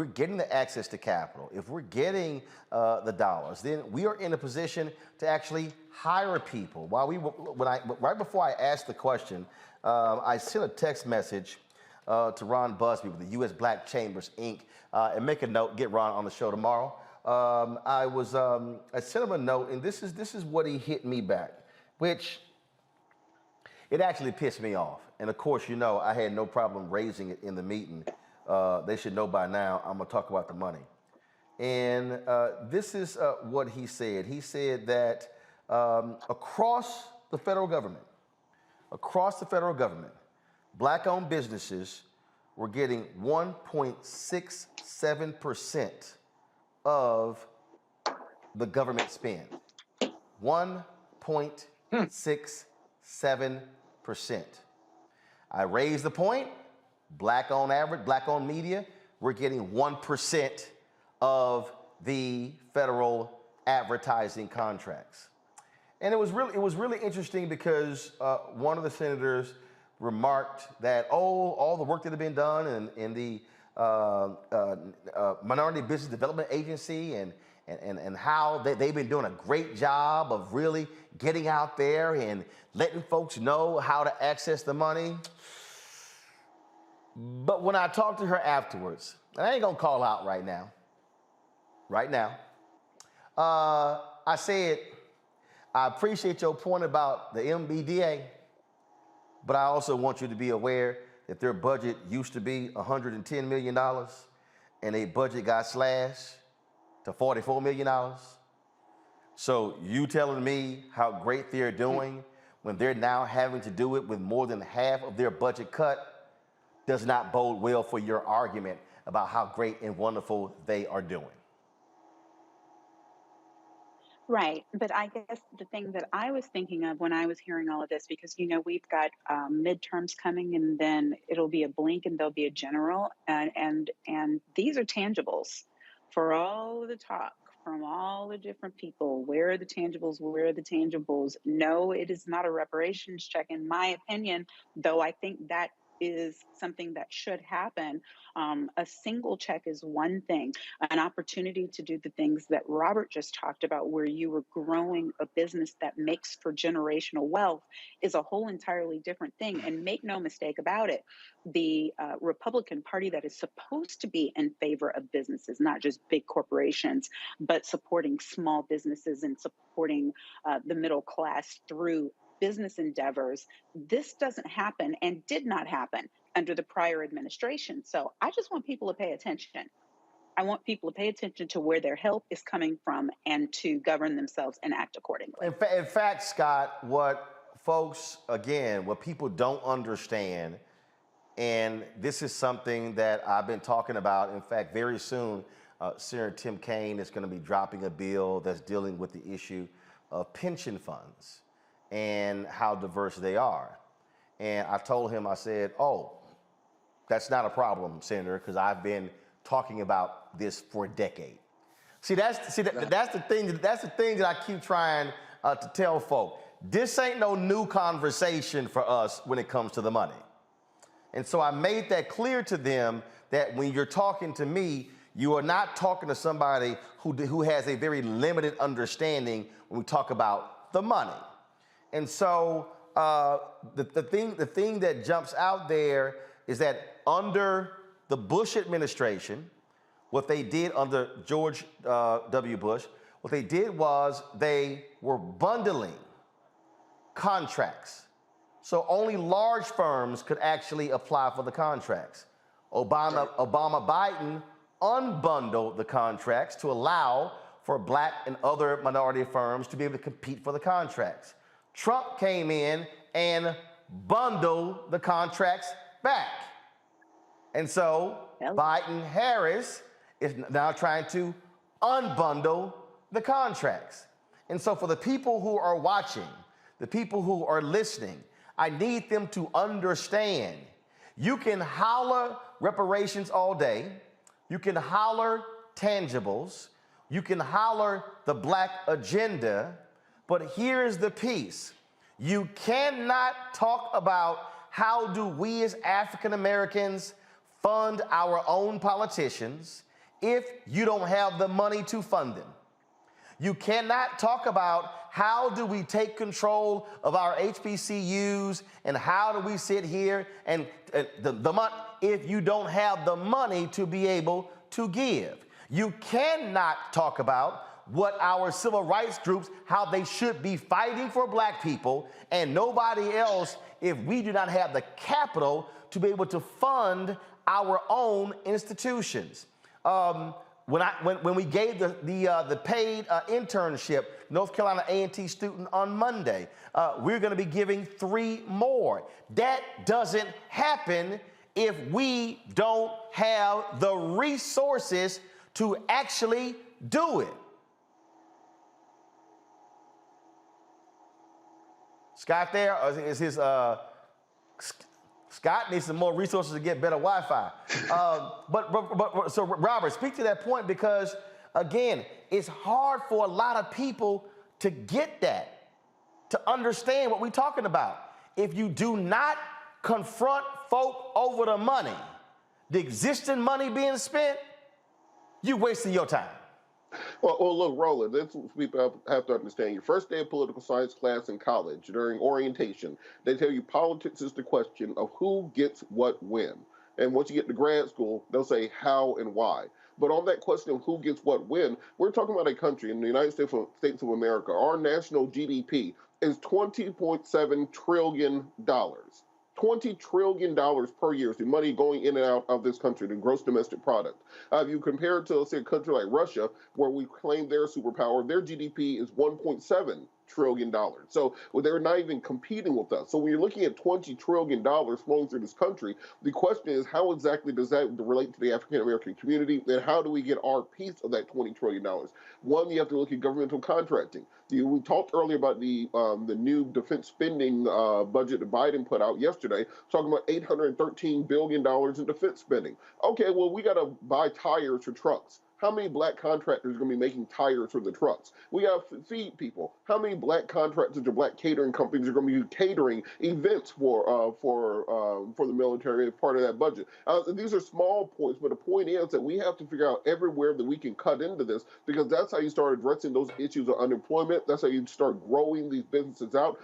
S10: getting the access to capital, if we're getting the dollars, then we are in a position to actually hire people. Right before I asked the question, I sent a text message to Ron Busby with the U.S. Black Chambers, Inc., and make a note, get Ron on the show tomorrow. I sent him a note, and this is what he hit me back, which it actually pissed me off. And of course, you know, I had no problem raising it in the meeting. They should know by now I'm gonna talk about the money. And this is what he said. He said that across the federal government, Black-owned businesses were getting 1.67% of the government spend. 1.67%. I raised the point. Black-owned media, we're getting 1% of the federal advertising contracts. And it was really interesting because one of the senators remarked that, all the work that had been done in the Minority Business Development Agency and how they've been doing a great job of really getting out there and letting folks know how to access the money. But when I talked to her afterwards, and I ain't gonna call out right now, I said, I appreciate your point about the MBDA, but I also want you to be aware that their budget used to be $110 million and their budget got slashed to $44 million. So you telling me how great they're doing when they're now having to do it with more than half of their budget cut does not bode well for your argument about how great and wonderful they are doing.
S14: Right. But I guess the thing that I was thinking of when I was hearing all of this, because, you know, we've got midterms coming and then it'll be a blink and there'll be a general. And these are tangibles for all of the talk from all the different people. Where are the tangibles? Where are the tangibles? No, it is not a reparations check, in my opinion, though I think that is something that should happen. A single check is one thing. An opportunity to do the things that Robert just talked about, where you are growing a business that makes for generational wealth, is a whole entirely different thing. And make no mistake about it, the Republican Party that is supposed to be in favor of businesses, not just big corporations, but supporting small businesses and supporting the middle class through business endeavors, this doesn't happen and did not happen under the prior administration. So I just want people to pay attention. I want people to pay attention to where their help is coming from and to govern themselves and act accordingly.
S10: In fact, Scott, what folks, again, what people don't understand, and this is something that I've been talking about. In fact, very soon, Senator Tim Kaine is going to be dropping a bill that's dealing with the issue of pension funds and how diverse they are. And I told him, I said, oh, that's not a problem, Senator, because I've been talking about this for a decade. That's the thing that I keep trying to tell folk. This ain't no new conversation for us when it comes to the money. And so I made that clear to them that when you're talking to me, you are not talking to somebody who has a very limited understanding when we talk about the money. And so the thing that jumps out there is that under the Bush administration, what they did under George W. Bush, what they did was they were bundling contracts. So only large firms could actually apply for the contracts. Obama-Biden unbundled the contracts to allow for Black and other minority firms to be able to compete for the contracts. Trump came in and bundled the contracts back. And so Biden-Harris is now trying to unbundle the contracts. And so for the people who are watching, the people who are listening, I need them to understand. You can holler reparations all day. You can holler tangibles. You can holler the Black agenda. But here's the piece. You cannot talk about how do we as African Americans fund our own politicians if you don't have the money to fund them. You cannot talk about how do we take control of our HBCUs and how do we sit here and the money if you don't have the money to be able to give. You cannot talk about what our civil rights groups, how they should be fighting for Black people and nobody else if we do not have the capital to be able to fund our own institutions. When we gave the paid internship, North Carolina A&T student on Monday, we're going to be giving 3 more. That doesn't happen if we don't have the resources to actually do it. Scott there, or is his Scott needs some more resources to get better Wi-Fi. So Robert, speak to that point because, again, it's hard for a lot of people to get that, to understand what we're talking about. If you do not confront folk over the money, the existing money being spent, you're wasting your time.
S4: Well, look, Roland, that's what people have to understand. Your first day of political science class in college, during orientation, they tell you politics is the question of who gets what when. And once you get to grad school, they'll say how and why. But on that question of who gets what when, we're talking about a country in the United States of America. Our national GDP is $20.7 trillion. $20 trillion per year is the money going in and out of this country, the gross domestic product. If you compare it to, let's say, a country like Russia, where we claim they're a superpower, their GDP is $1.7 trillion. So they're not even competing with us. So when you're looking at $20 trillion flowing through this country, the question is how exactly does that relate to the African-American community, and how do we get our piece of that $20 trillion? One, you have to look at governmental contracting. We talked earlier about the new defense spending budget that Biden put out yesterday, talking about $813 billion in defense spending. Okay, well, we got to buy tires for trucks. How many black contractors are going to be making tires for the trucks? We have feed people. How many black contractors or black catering companies are going to be catering events for the military as part of that budget? These are small points, but the point is that we have to figure out everywhere that we can cut into this, because that's how you start addressing those issues of unemployment. That's how you start growing these businesses out.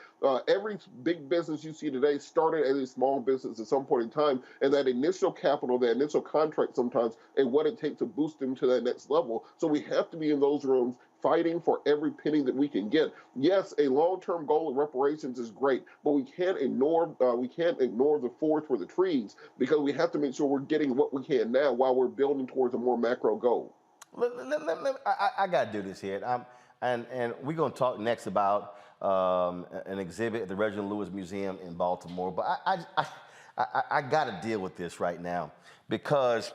S4: Every big business you see today started as a small business at some point in time, and that initial capital, that initial contract sometimes, and what it takes to boost them to that next level. So we have to be in those rooms fighting for every penny that we can get. Yes, a long-term goal of reparations is great, but we can't ignore the forest for the trees, because we have to make sure we're getting what we can now while we're building towards a more macro goal.
S10: I got to do this here. And we're going to talk next about an exhibit at the Reginald Lewis Museum in Baltimore. But I got to deal with this right now, because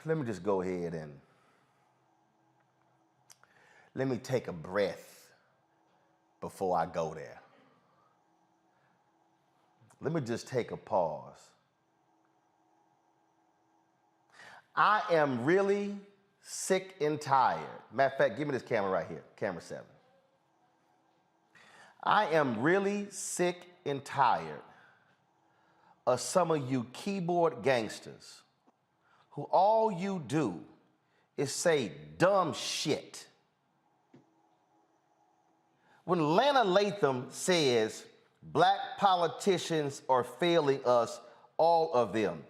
S10: let me just go ahead and let me take a breath before I go there. Let me just take a pause. I am really sick and tired. Matter of fact, give me this camera right here, camera 7. I am really sick and tired of some of you keyboard gangsters who all you do is say dumb shit. When Lana Latham says black politicians are failing us, all of them,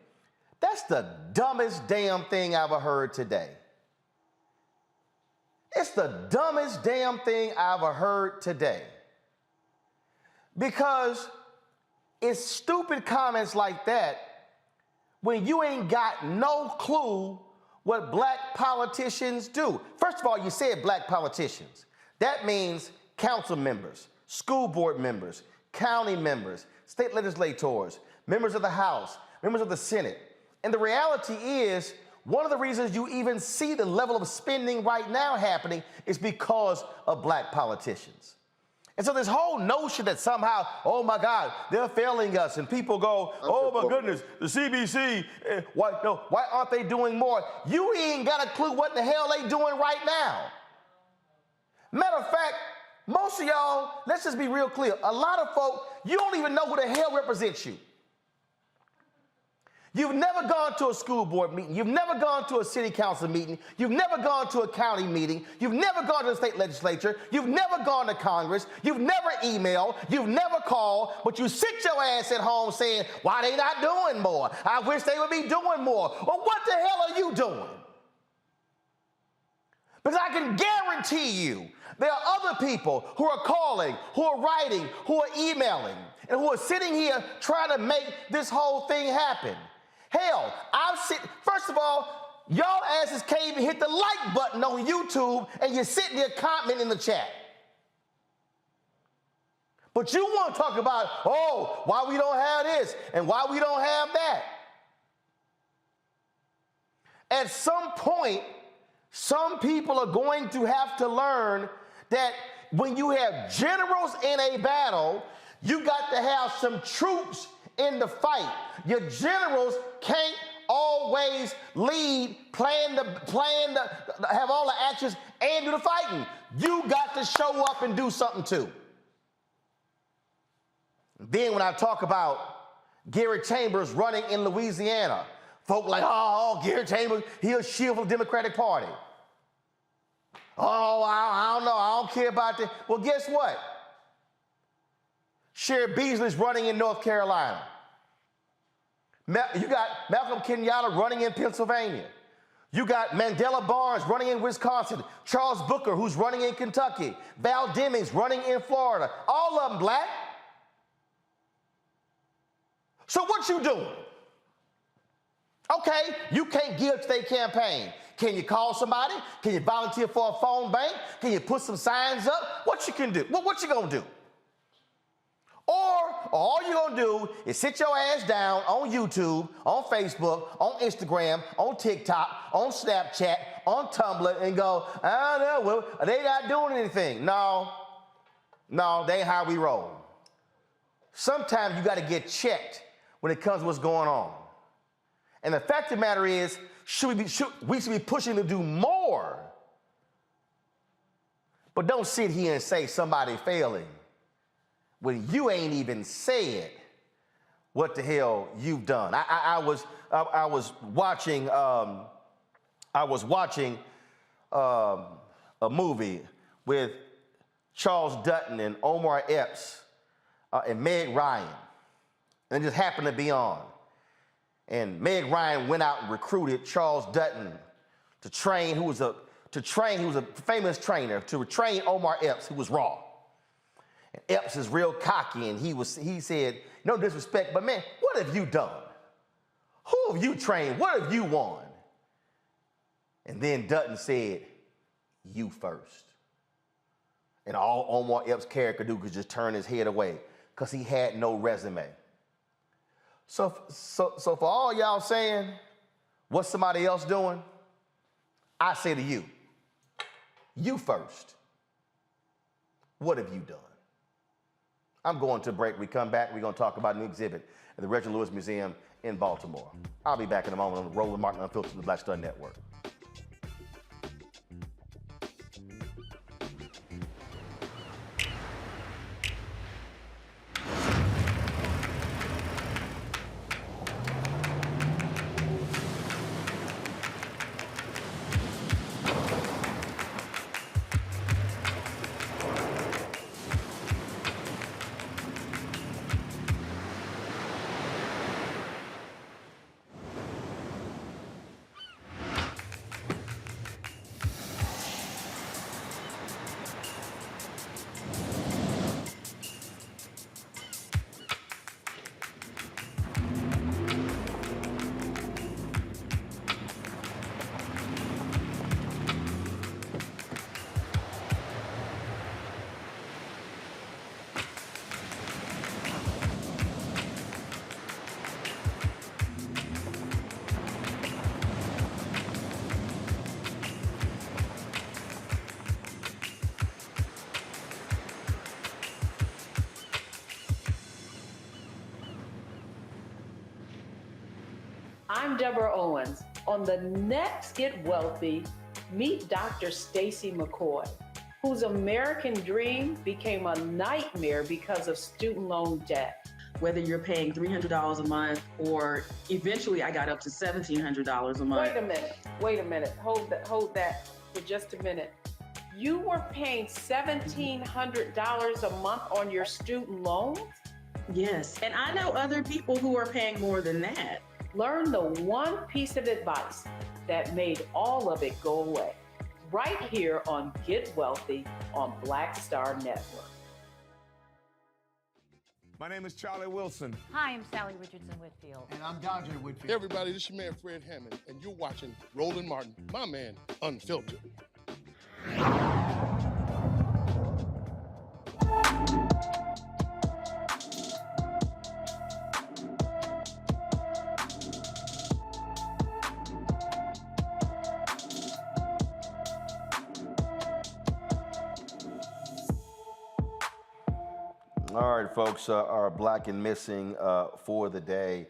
S10: that's the dumbest damn thing I've ever heard today. It's the dumbest damn thing I've ever heard today. Because it's stupid comments like that when you ain't got no clue what black politicians do. First of all, you said black politicians. That means council members, school board members, county members, state legislators, members of the House, members of the Senate. And the reality is, one of the reasons you even see the level of spending right now happening is because of black politicians. And so this whole notion that somehow, oh my God, they're failing us, and people go, oh my goodness, the CBC, why aren't they doing more? You ain't got a clue what the hell they doing right now. Matter of fact, most of y'all, let's just be real clear, a lot of folk, you don't even know who the hell represents you. You've never gone to a school board meeting. You've never gone to a city council meeting. You've never gone to a county meeting. You've never gone to the state legislature. You've never gone to Congress. You've never emailed. You've never called. But you sit your ass at home saying, why they not doing more? I wish they would be doing more. Well, what the hell are you doing? Because I can guarantee you there are other people who are calling, who are writing, who are emailing, and who are sitting here trying to make this whole thing happen. Hell, first of all, y'all asses can't even hit the like button on YouTube, and you're sitting there commenting in the chat. But you want to talk about, oh, why we don't have this and why we don't have that. At some point, some people are going to have to learn that when you have generals in a battle, you got to have some troops in the fight. Your generals can't always lead, plan to have all the actions and do the fighting. You got to show up and do something too. Then when I talk about Gary Chambers running in Louisiana, folk like, oh, Gary Chambers, he'll shield for the Democratic Party. Oh, I don't know, I don't care about that. Well, guess what? Sherry Beasley's running in North Carolina. You got Malcolm Kenyatta running in Pennsylvania. You got Mandela Barnes running in Wisconsin. Charles Booker, who's running in Kentucky. Val Demings running in Florida. All of them black. So what you doing? Okay, you can't give to their campaign. Can you call somebody? Can you volunteer for a phone bank? Can you put some signs up? What you can do? What you gonna do? Or all you're going to do is sit your ass down on YouTube, on Facebook, on Instagram, on TikTok, on Snapchat, on Tumblr, and go, I don't know, well, they not doing anything. No, they ain't how we roll. Sometimes you got to get checked when it comes to what's going on. And the fact of the matter is, we should be pushing to do more. But don't sit here and say somebody failing when you ain't even said what the hell you've done. I was watching a movie with Charles Dutton and Omar Epps and Meg Ryan, and it just happened to be on. And Meg Ryan went out and recruited Charles Dutton to train, who was a famous trainer, to train Omar Epps, who was raw. And Epps is real cocky, and he said, no disrespect, but man, what have you done? Who have you trained? What have you won? And then Dutton said, you first. And all Omar Epps' character do was just turn his head away because he had no resume. So for all y'all saying, what's somebody else doing? I say to you, you first. What have you done? I'm going to break. We come back, we're going to talk about a new exhibit at the Reginald Lewis Museum in Baltimore. I'll be back in a moment on the Roland Martin Unfiltered, the Black Star Network.
S1: I'm Deborah Owens. On the next Get Wealthy, meet Dr. Stacy McCoy, whose American dream became a nightmare because of student loan debt.
S22: Whether you're paying $300 a month or eventually I got up to $1,700 a month.
S1: Wait a minute. Hold that for just a minute. You were paying $1,700 a month on your student loans?
S22: Yes, and I know other people who are paying more than that.
S1: Learn the one piece of advice that made all of it go away. Right here on Get Wealthy on Black Star Network.
S23: My name is Charlie Wilson.
S24: Hi, I'm Sally Richardson Whitfield.
S23: And I'm Dodger Whitfield.
S25: Hey everybody, this is your man Fred Hammond, and you're watching Roland Martin, my man, Unfiltered.
S10: All right, folks, our Black and Missing for the day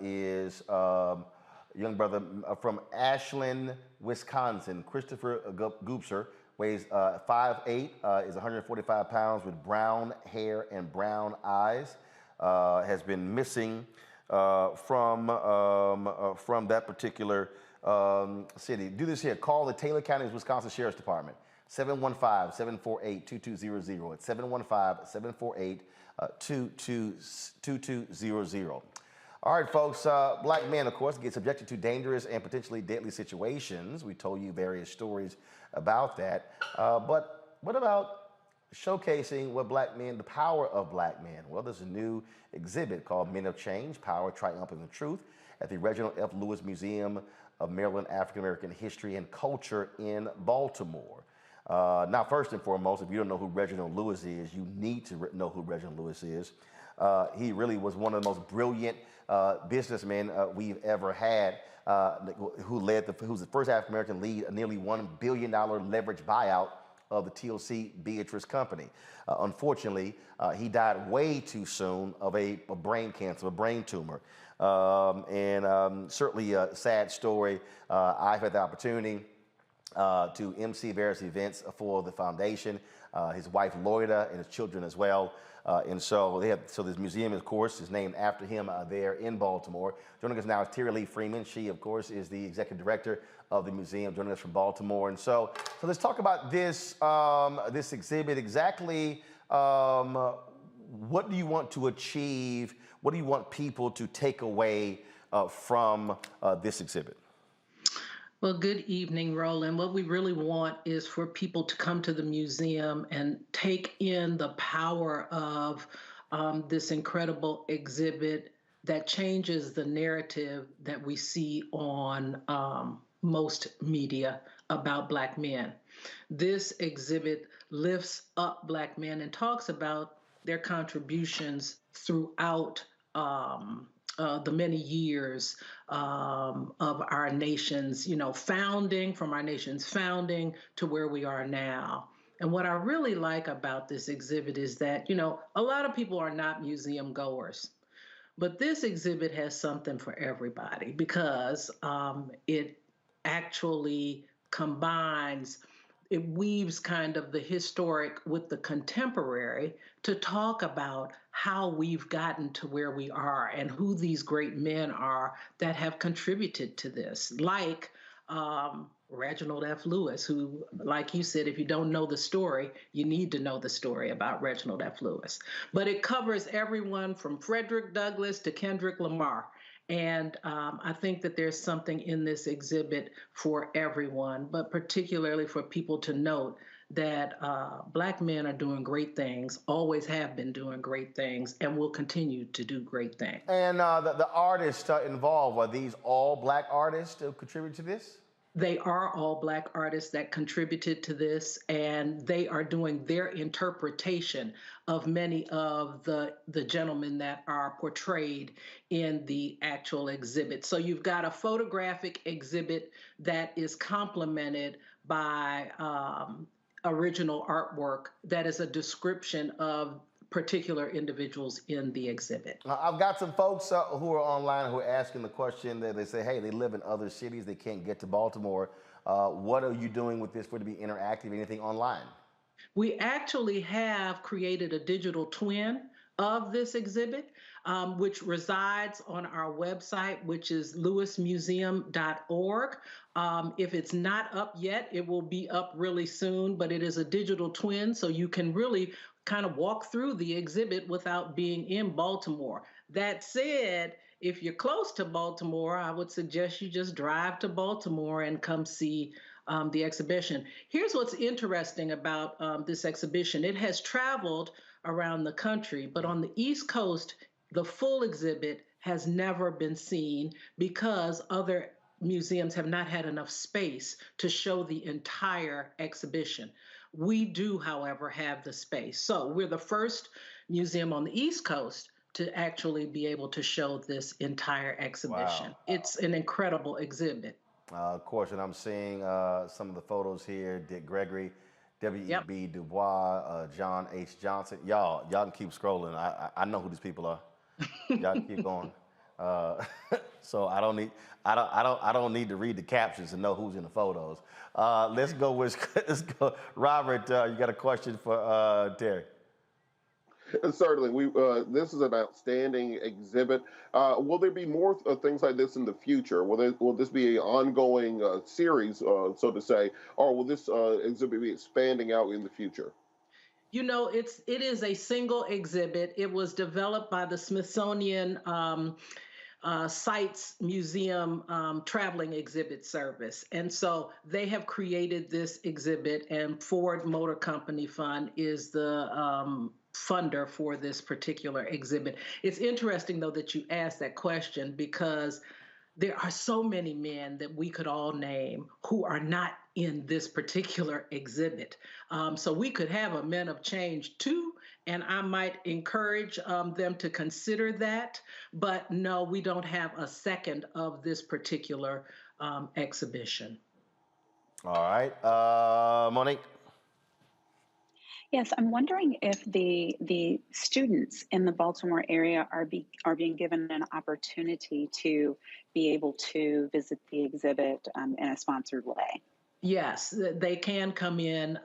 S10: is young brother from Ashland, Wisconsin, Christopher Goopser, weighs 5'8", is 145 pounds with brown hair and brown eyes, has been missing from that particular city. Do this here. Call the Taylor County, Wisconsin Sheriff's Department. 715-748-2200. It's 715-748-2200. All right, folks, black men, of course, get subjected to dangerous and potentially deadly situations. We told you various stories about that. But what about showcasing what black men, the power of black men? Well, there's a new exhibit called Men of Change, Power, Triumph, and the Truth at the Reginald F. Lewis Museum of Maryland African American History and Culture in Baltimore. Now, first and foremost, if you don't know who Reginald Lewis is, you need to know who Reginald Lewis is. He really was one of the most brilliant businessmen we've ever had, who's the first African American lead a nearly $1 billion leveraged buyout of the TLC Beatrice Company. Unfortunately, he died way too soon of a brain cancer, a brain tumor. Certainly a sad story. I've had the opportunity to MC various events for the foundation, his wife Loida and his children as well. So this museum, of course, is named after him there in Baltimore. Joining us now is Terry Lee Freeman. She, of course, is the executive director of the museum, joining us from Baltimore. And so let's talk about this this exhibit. Exactly, what do you want to achieve? What do you want people to take away from this exhibit?
S2: Well, good evening, Roland. What we really want is for people to come to the museum and take in the power of this incredible exhibit that changes the narrative that we see on most media about Black men. This exhibit lifts up Black men and talks about their contributions throughout the many years of our nation's, founding, from our nation's founding to where we are now. And what I really like about this exhibit is that, a lot of people are not museum goers, but this exhibit has something for everybody because it actually combines, it weaves kind of the historic with the contemporary to talk about how we've gotten to where we are and who these great men are that have contributed to this, like Reginald F. Lewis, who, like you said, if you don't know the story, you need to know the story about Reginald F. Lewis. But it covers everyone from Frederick Douglass to Kendrick Lamar. And I think that there's something in this exhibit for everyone, but particularly for people to note that Black men are doing great things, always have been doing great things, and will continue to do great things.
S10: And the artists involved, are these all Black artists who contribute to this?
S2: They are all Black artists that contributed to this, and they are doing their interpretation of many of the gentlemen that are portrayed in the actual exhibit. So you've got a photographic exhibit that is complemented by original artwork that is a description of particular individuals in the exhibit.
S10: I've got some folks who are online who are asking the question that they say, hey, they live in other cities, they can't get to Baltimore. What are you doing with this for it to be interactive, anything online?
S2: We actually have created a digital twin of this exhibit, which resides on our website, which is lewismuseum.org. If it's not up yet, it will be up really soon, but it is a digital twin, so you can really kind of walk through the exhibit without being in Baltimore. That said, if you're close to Baltimore, I would suggest you just drive to Baltimore and come see the exhibition. Here's what's interesting about this exhibition. It has traveled around the country, but on the East Coast, the full exhibit has never been seen because other museums have not had enough space to show the entire exhibition. We do, however, have the space. So we're the first museum on the East Coast to actually be able to show this entire exhibition. Wow. It's an incredible exhibit.
S10: Of course, and I'm seeing some of the photos here. Dick Gregory, W.E.B. Du Bois, John H. Johnson. Y'all can keep scrolling. I know who these people are. Y'all keep going. So I don't need to read the captions to know who's in the photos. Let's go. Robert, you got a question for Terry?
S4: Certainly. This is an outstanding exhibit. Will there be more things like this in the future? Will this be an ongoing series, so to say, or will this exhibit be expanding out in the future?
S2: It is a single exhibit. It was developed by the Smithsonian Sites Museum Traveling Exhibit Service. And so they have created this exhibit, and Ford Motor Company Fund is the funder for this particular exhibit. It's interesting, though, that you asked that question because there are so many men that we could all name who are not in this particular exhibit. So we could have a Men of Change too, and I might encourage them to consider that. But no, we don't have a second of this particular exhibition.
S10: All right. Monique?
S14: Yes, I'm wondering if the students in the Baltimore area are being given an opportunity to be able to visit the exhibit in a sponsored way.
S2: Yes, they can come in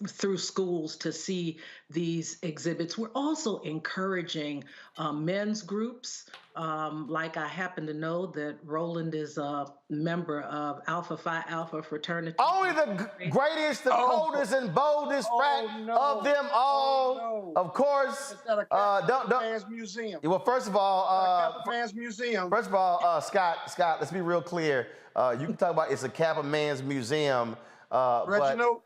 S2: through schools to see these exhibits. We're also encouraging men's groups. Like I happen to know that Roland is a member of Alpha Phi Alpha fraternity.
S10: Only the greatest, the coldest, and boldest frat of them all. Of course.
S13: It's at a Kappa Fans Museum.
S10: Well, first of all,
S13: Kappa Fans Museum.
S10: First of all, Scott, let's be real clear. You can talk about it's a Kappa Man's Museum.
S13: Reginald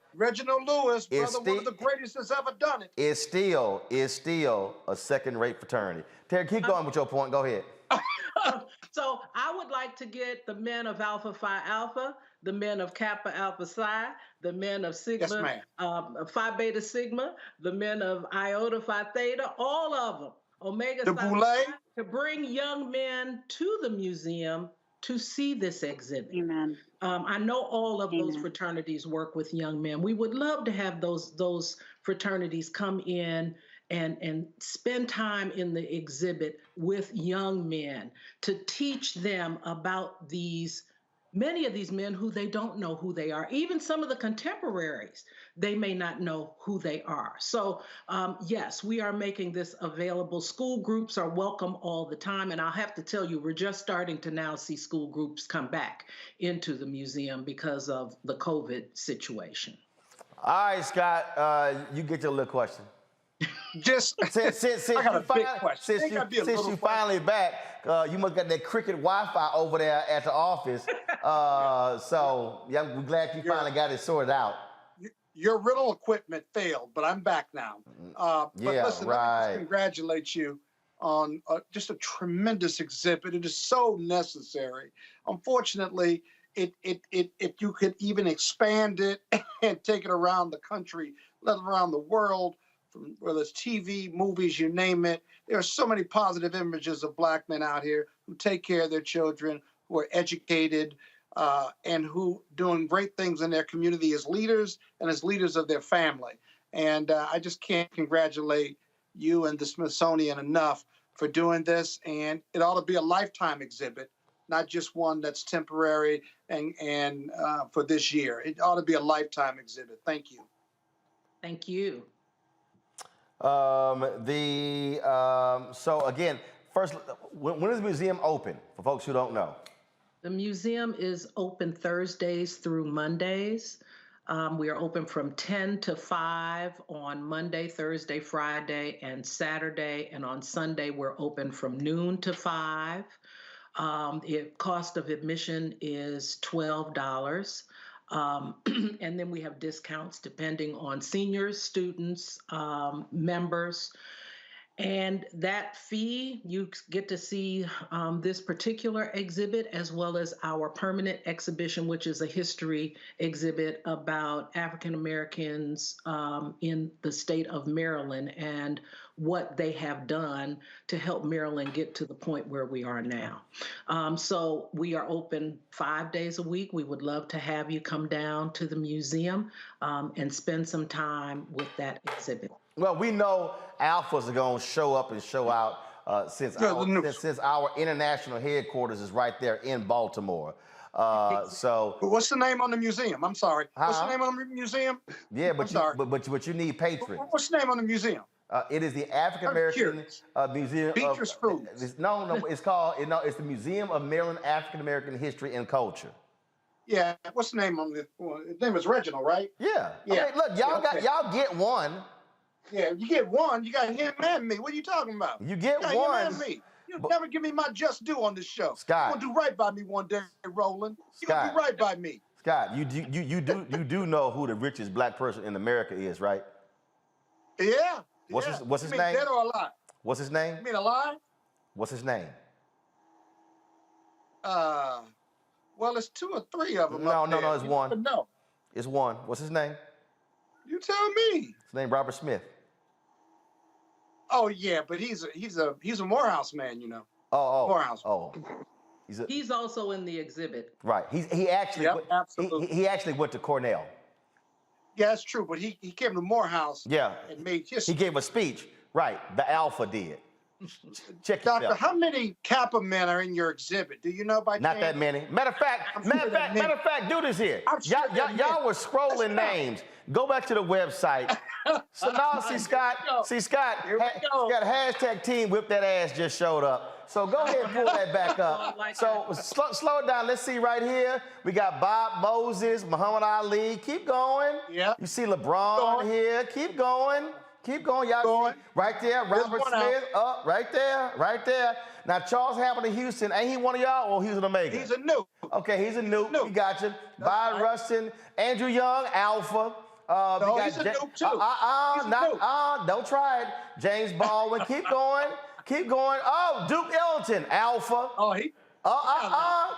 S13: Lewis, brother, one of the greatest that's ever done it.
S10: It's still a second-rate fraternity. Terry, keep going with your point. Go ahead.
S2: So I would like to get the men of Alpha Phi Alpha, the men of Kappa Alpha Psi, the men of Sigma, Phi Beta Sigma, the men of Iota Phi Theta, all of them, Omega Psi, to bring young men to the museum to see this exhibit.
S14: Amen.
S2: I know all of those fraternities work with young men. We would love to have those fraternities come in and spend time in the exhibit with young men to teach them about many of these men who they don't know who they are. Even some of the contemporaries, they may not know who they are. So yes, we are making this available. School groups are welcome all the time. And I'll have to tell you, we're just starting to now see school groups come back into the museum because of the COVID situation.
S10: All right, Scott, you get your little question.
S13: Just
S10: since you finally back, you must got that cricket Wi-Fi over there at the office. So yeah, we're glad you finally got it sorted out.
S13: Your riddle equipment failed, but I'm back now. But listen, let me just congratulate you on just a tremendous exhibit. It is so necessary. Unfortunately, if you could even expand it and take it around the country, let around the world, whether it's TV, movies, you name it. There are so many positive images of Black men out here who take care of their children, who are educated, and who doing great things in their community as leaders and as leaders of their family. And I just can't congratulate you and the Smithsonian enough for doing this. And it ought to be a lifetime exhibit, not just one that's temporary and for this year. It ought to be a lifetime exhibit. Thank you.
S2: Thank you.
S10: So again, first, when is the museum open for folks who don't know?
S2: The museum is open Thursdays through Mondays. We are open from 10 to 5 on Monday, Thursday, Friday, and Saturday. And on Sunday, we're open from noon to 5. The cost of admission is $12. And then we have discounts depending on seniors, students, members. And that fee, you get to see this particular exhibit as well as our permanent exhibition, which is a history exhibit about African Americans in the state of Maryland and what they have done to help Maryland get to the point where we are now. So we are open 5 days a week. We would love to have you come down to the museum and spend some time with that exhibit.
S10: Well, we know alphas are going to show up and show out since our international headquarters is right there in Baltimore. So
S13: what's the name on the museum? I'm sorry. What's the name on the museum?
S10: Yeah, but you need patrons.
S13: What's the name on the museum?
S10: It is the African American Museum.
S13: Beatrice Fruit.
S10: No, it's called. It's the Museum of Maryland African American History and Culture.
S13: Yeah. What's the name on the? Well, his name is Reginald, right?
S10: Yeah.
S13: Yeah.
S10: Okay, look, y'all get one.
S13: Yeah, you get one. You got him and me. What are you talking about?
S10: You get
S13: one. Him and me. You'll never give me my just due on this show.
S10: Scott,
S13: you're gonna do right by me one day, Roland. You're gonna do right by me.
S10: Scott, you do know who the richest Black person in America is, right?
S13: Yeah.
S10: What's his
S13: you
S10: name?
S13: Dead or alive?
S10: What's his name?
S13: You mean alive?
S10: What's his name?
S13: Well, it's 2 or 3 of them.
S10: No, it's one.
S13: No.
S10: It's one. What's his name?
S13: You tell me.
S10: His name Robert Smith.
S13: Oh yeah, but he's a Morehouse man, you know. Morehouse.
S2: He's also in the exhibit.
S10: Right. He actually went to Cornell.
S13: Yeah, that's true. But he came to Morehouse.
S10: Yeah.
S13: And made history.
S10: He gave a speech. Right. The Alpha did. Check
S13: Doctor,
S10: yourself.
S13: how many Kappa men are in your exhibit? Do you know by
S10: Not
S13: chance?
S10: that many. Matter of fact, do this here. Y'all were scrolling names. Go back to the website. So now, see Scott, got hashtag Team Whip That Ass just showed up. So go ahead and pull that back up. So slow it down. Let's see right here. We got Bob Moses, Muhammad Ali. Keep going.
S13: Yeah.
S10: You see LeBron here. Keep going. Keep going. Y'all see right there. Robert Smith. Up right there. Right there. Now Charles Hamilton Houston. Ain't he one of y'all or he's an Omega?
S13: He's a nuke.
S10: Okay, he's a nuke. We got you. Byron Rustin, Andrew Young, Alpha.
S13: No, he's a nuke too.
S10: Don't try it. James Baldwin. Keep going. Keep going. Oh, Duke Ellington, Alpha.
S13: Oh, he.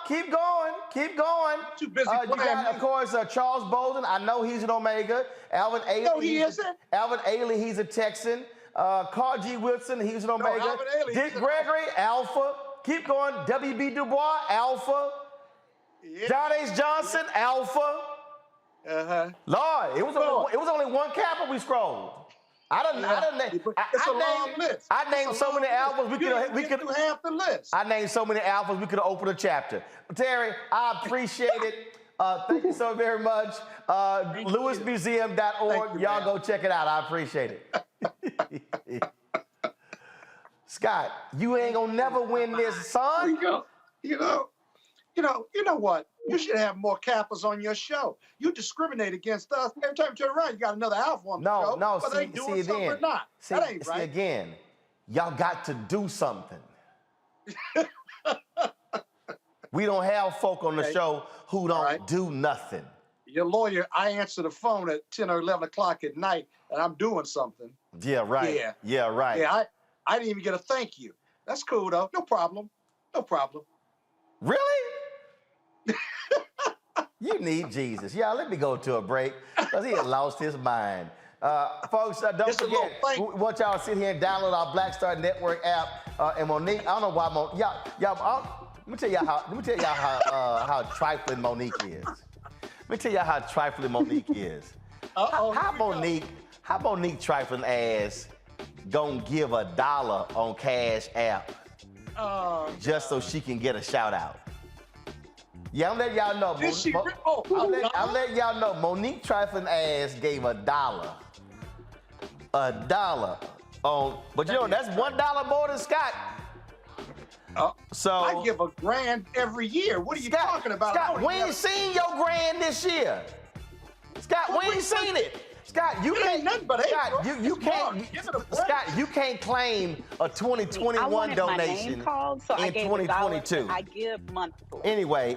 S10: Keep going. Keep going.
S13: Too busy
S10: You got, of course, Charles Bolden. I know he's an Omega. Alvin Ailey.
S13: No, he isn't.
S10: Alvin Ailey, he's a Texan. Carl G. Wilson, he's an Omega.
S13: No, Alvin Ailey,
S10: Dick Gregory, Alpha. Keep going. W.B. Du Bois, Alpha.
S13: Yeah.
S10: John H. Johnson, Alpha. Lord, it was only one Kappa we scrolled. I named so many alphas we could do
S13: half the list.
S10: I named so many alphas we could have opened a chapter. Terry, I appreciate it. Thank you so very much. LewisMuseum.org. Y'all go check it out. I appreciate it. Scott, you ain't gonna never win this, son.
S13: You know what? You should have more Kappas on your show. You discriminate against us. Every time you turn around, you got another alpha on the show.
S10: No,
S13: Whether they doing something or not. That ain't right.
S10: See, again, y'all got to do something. We don't have folk on the show who don't do nothing.
S13: Your lawyer, I answer the phone at 10 or 11 o'clock at night, and I'm doing something.
S10: Yeah, right. Yeah, right.
S13: Yeah, I didn't even get a thank you. That's cool, though. No problem. No problem.
S10: Really? You need Jesus. Yeah, let me go to a break because he had lost his mind. Folks, don't forget, we want y'all to sit here and download our Black Star Network app. And Monique, I don't know why let me tell y'all how trifling Monique is. Let me tell y'all how trifling Monique is. How Monique trifling ass gonna give $1 on Cash App just so she can get a shout out? Yeah, I'm letting y'all know. I'm letting y'all know. Monique trifling ass gave $1. $1 on, but you know that's $1 more than Scott. So
S13: I give $1,000 every year. What are you talking about?
S10: Scott, we ain't seen your grand this year. Scott, we ain't seen it. Scott, you can't. Scott, you can't. Scott, you can't claim a 2021 donation in 2022.
S14: I give monthly.
S10: Anyway,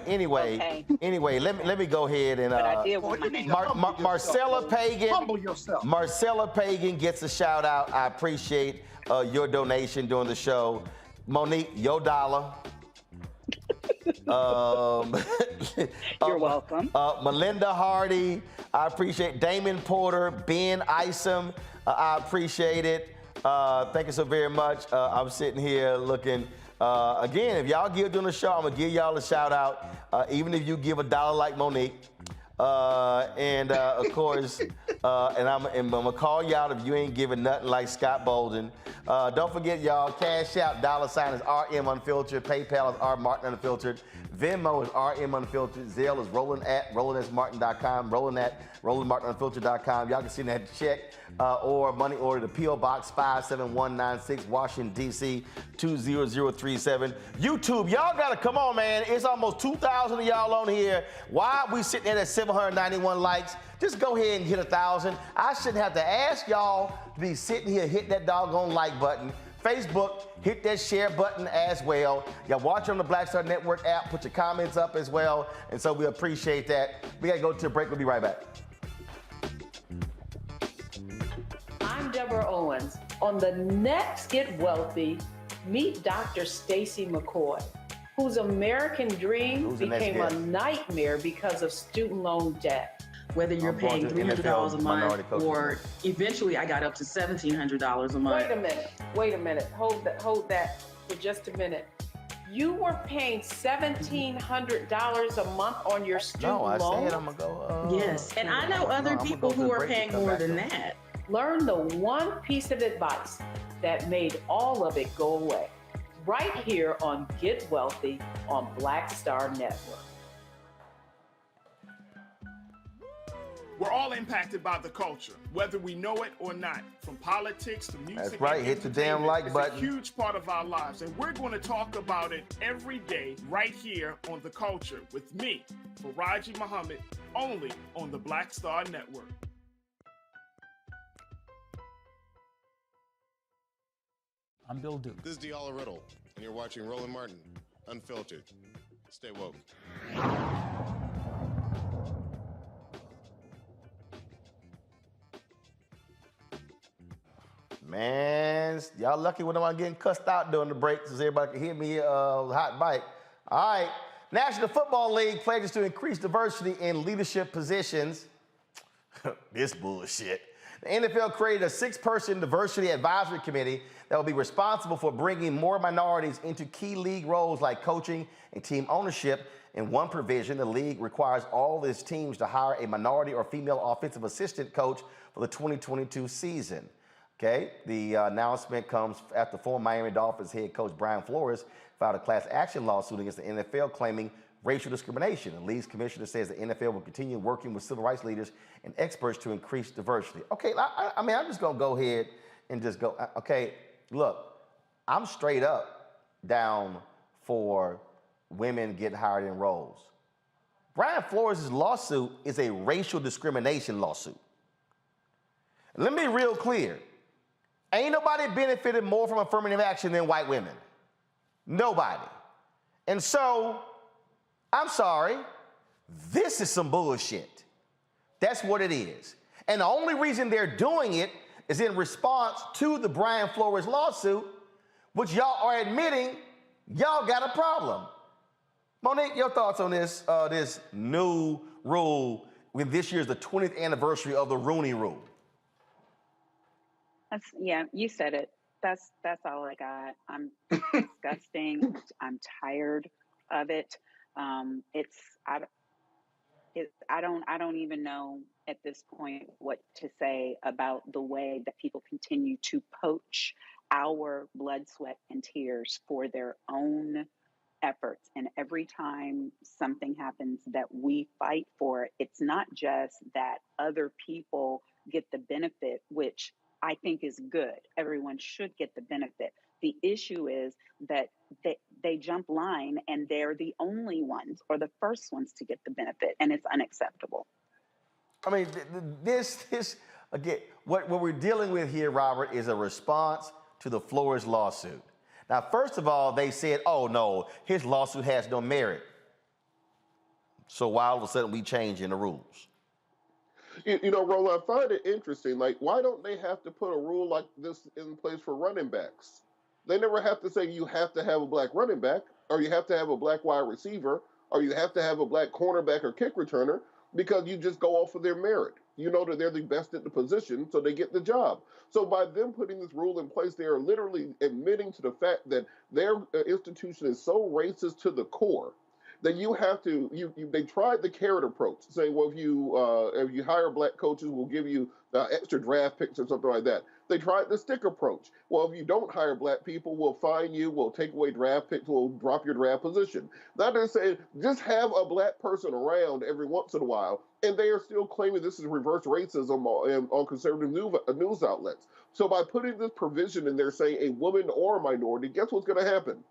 S10: let me go ahead and
S14: but I did want my name.
S10: Marcella Pagan.
S13: Humble yourself.
S10: Marcella Pagan gets a shout out. I appreciate your donation during the show. Monique, your $1.
S14: You're welcome.
S10: Melinda Hardy, I appreciate. Damon Porter, Ben Isom, I appreciate it. Thank you so very much. I'm sitting here looking. Again, if y'all give during the show, I'm gonna give y'all a shout out. Even if you give $1 like Monique. Of course, and I'm gonna call you out if you ain't giving nothing like Scott Bolden. Don't forget, y'all, Cash App, $ is RM Unfiltered. PayPal is R Martin Unfiltered. Venmo is RM Unfiltered. Zelle is rolling@rollingsmartin.com. rolling@rollingmartinunfiltered.com. Y'all can send that check or money order to P.O. Box 57196, Washington, D.C. 20037. YouTube, y'all gotta come on, man. It's almost 2,000 of y'all on here. Why are we sitting there at 791 likes? Just go ahead and hit 1,000. I shouldn't have to ask y'all to be sitting here hitting that doggone like button. Facebook, hit that share button as well. Y'all watch on the Black Star Network app. Put your comments up as well. And so we appreciate that. We got to go to a break. We'll be right back.
S1: I'm Deborah Owens. On the next Get Wealthy, meet Dr. Stacey McCoy, whose American dream became a nightmare because of student loan debt.
S22: Whether you're paying $300 a month or eventually I got up to $1,700 a month.
S1: Wait a minute. Hold that for just a minute. You were paying $1,700 a month on your student
S10: No, I
S1: loan.
S10: said I'm gonna go.
S22: Yes, and I know other people who are paying more than that.
S1: Learn the one piece of advice that made all of it go away. Right here on Get Wealthy on Black Star Network.
S19: We're all impacted by the culture, whether we know it or not. From politics to music.
S10: That's right.
S19: and
S10: Hit the damn like
S19: entertainment,
S10: button.
S19: It's a huge part of our lives, and we're going to talk about it every day right here on The Culture with me, Faraji Muhammad, only on the Black Star Network.
S5: I'm Bill Duke.
S25: This is Diala Riddle, and you're watching Roland Martin, Unfiltered. Stay woke.
S10: Man, y'all lucky when I'm getting cussed out during the break so everybody can hear me hot bite. All right. National Football League pledges to increase diversity in leadership positions. This bullshit. The NFL created a 6-person diversity advisory committee that will be responsible for bringing more minorities into key league roles like coaching and team ownership. In one provision, the league requires all its teams to hire a minority or female offensive assistant coach for the 2022 season. Okay, the announcement comes after former Miami Dolphins head coach Brian Flores filed a class action lawsuit against the NFL claiming racial discrimination. The league's commissioner says the NFL will continue working with civil rights leaders and experts to increase diversity. Okay, I mean, I'm just gonna go ahead and just go, okay, look, I'm straight up down for women getting hired in roles. Brian Flores' lawsuit is a racial discrimination lawsuit. And let me be real clear. Ain't nobody benefited more from affirmative action than white women. Nobody. And so, I'm sorry, this is some bullshit. That's what it is. And the only reason they're doing it is in response to the Brian Flores lawsuit, which y'all are admitting y'all got a problem. Monique, your thoughts on this this new rule when this year is the 20th anniversary of the Rooney Rule?
S14: Yeah, you said it. That's all I got. I'm disgusting. I'm tired of it. I don't even know at this point what to say about the way that people continue to poach our blood, sweat, and tears for their own efforts. And every time something happens that we fight for, it's not just that other people get the benefit, which I think is good. Everyone should get the benefit. The issue is that they jump line and they're the only ones or the first ones to get the benefit, and it's unacceptable.
S10: I mean, this again, what we're dealing with here, Robert, is a response to the Flores lawsuit. Now, first of all, they said, oh no, his lawsuit has no merit. So why all of a sudden we changing the rules?
S4: You know, Roland, I find it interesting. Like, why don't they have to put a rule like this in place for running backs? They never have to say you have to have a black running back, or you have to have a black wide receiver, or you have to have a black cornerback or kick returner, because you just go off of their merit. You know that they're the best at the position, so they get the job. So by them putting this rule in place, they are literally admitting to the fact that their institution is so racist to the core that you have to, they tried the carrot approach, saying, well, if you hire black coaches, we'll give you extra draft picks or something like that. They tried the stick approach. Well, if you don't hire black people, we'll fine you, we'll take away draft picks, we'll drop your draft position. Now they're saying, just have a black person around every once in a while, and they are still claiming this is reverse racism on conservative news outlets. So by putting this provision in there saying a woman or a minority, guess what's going to happen?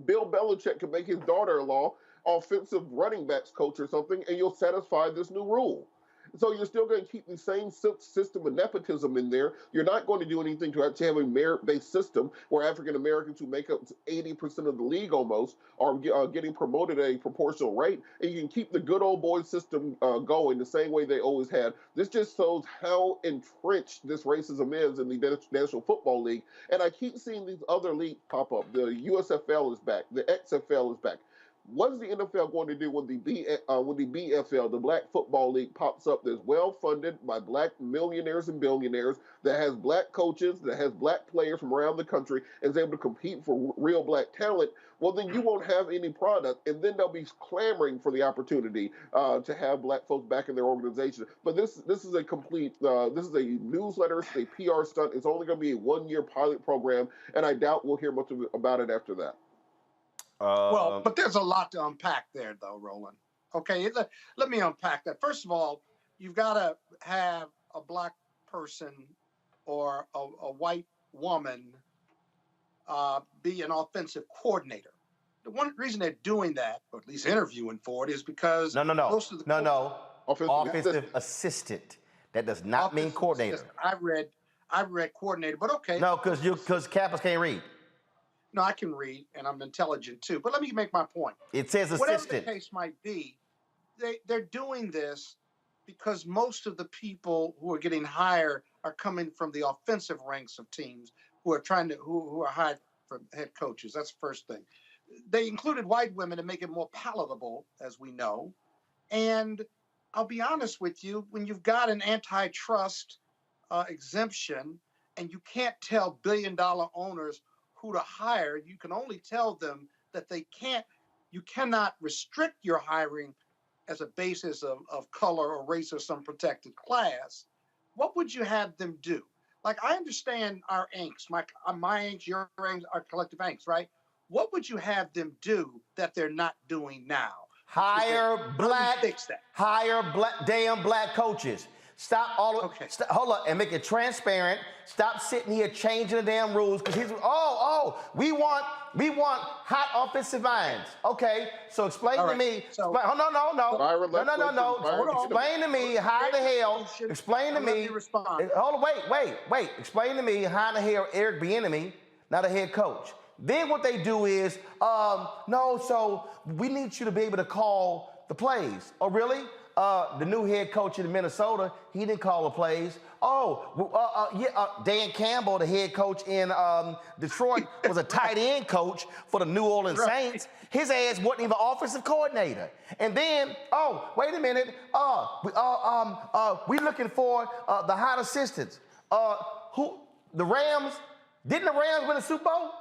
S4: Bill Belichick can make his daughter-in-law offensive running backs coach or something, and you'll satisfy this new rule. So you're still going to keep the same system of nepotism in there. You're not going to do anything to actually have a merit-based system where African Americans who make up 80% of the league almost are getting promoted at a proportional rate. And you can keep the good old boy system going the same way they always had. This just shows how entrenched this racism is in the National Football League. And I keep seeing these other leagues pop up. The USFL is back. The XFL is back. What is the NFL going to do when the BFL, the Black Football League, pops up that's well funded by black millionaires and billionaires, that has black coaches, that has black players from around the country, and is able to compete for real black talent? Well, then you won't have any product, and then they'll be clamoring for the opportunity to have black folks back in their organization. But this is a complete, this is a newsletter, it's a PR stunt. It's only going to be a one-year pilot program, and I doubt we'll hear much about it after that.
S13: Well, but there's a lot to unpack there, though, Roland. Okay, let me unpack that. First of all, you've got to have a black person or a white woman be an offensive coordinator. The one reason they're doing that, or at least interviewing for it, is because most of the
S10: offensive assistant. That does not mean coordinator.
S13: I read coordinator, but okay.
S10: No, because Kappas can't read.
S13: No, I can read, and I'm intelligent too. But let me make my point.
S10: It says assistant.
S13: Whatever the case might be, they're doing this because most of the people who are getting hired are coming from the offensive ranks of teams who are who are hired for head coaches. That's the first thing. They included white women to make it more palatable, as we know. And I'll be honest with you, when you've got an antitrust exemption and you can't tell billion-dollar owners who to hire, you can only tell them that you cannot restrict your hiring as a basis of color or race or some protected class. What would you have them do? Like, I understand our angst, my angst, your angst, our collective angst, right? What would you have them do that they're not doing now?
S10: Hire damn black coaches. Stop hold up and make it transparent. Stop sitting here changing the damn rules because we want hot offensive minds. Okay, so explain to me. No. Explain to me how the hell. Explain to me. Hold on, wait. Explain to me how the hell Eric Bieniemy, not a head coach. Then what they do is, so we need you to be able to call the plays. Oh, really? The new head coach in Minnesota, he didn't call the plays. Dan Campbell, the head coach in Detroit, was a tight end coach for the New Orleans Saints. His ass wasn't even offensive coordinator. And then, wait a minute, we're looking for the hot assistants. The Rams? Didn't the Rams win a Super Bowl?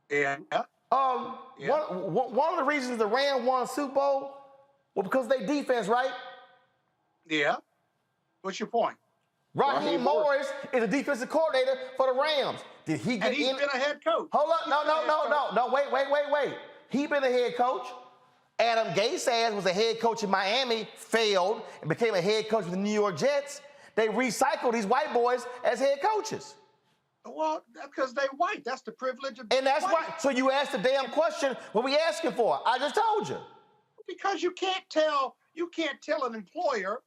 S13: Yeah.
S10: One of the reasons the Rams won a Super Bowl was because they defense, right?
S13: Yeah. What's your point?
S10: Raheem Morris is a defensive coordinator for the Rams. Did he get
S13: he's been a head coach.
S10: Hold up, no, wait. He been a head coach. Adam Gase's ass was a head coach in Miami, failed, and became a head coach with the New York Jets. They recycled these white boys as head coaches.
S13: Well, because they're white. That's the privilege of
S10: And that's
S13: white.
S10: why. So you asked the damn question, what we asking for? I just told you.
S13: Because you can't tell an employer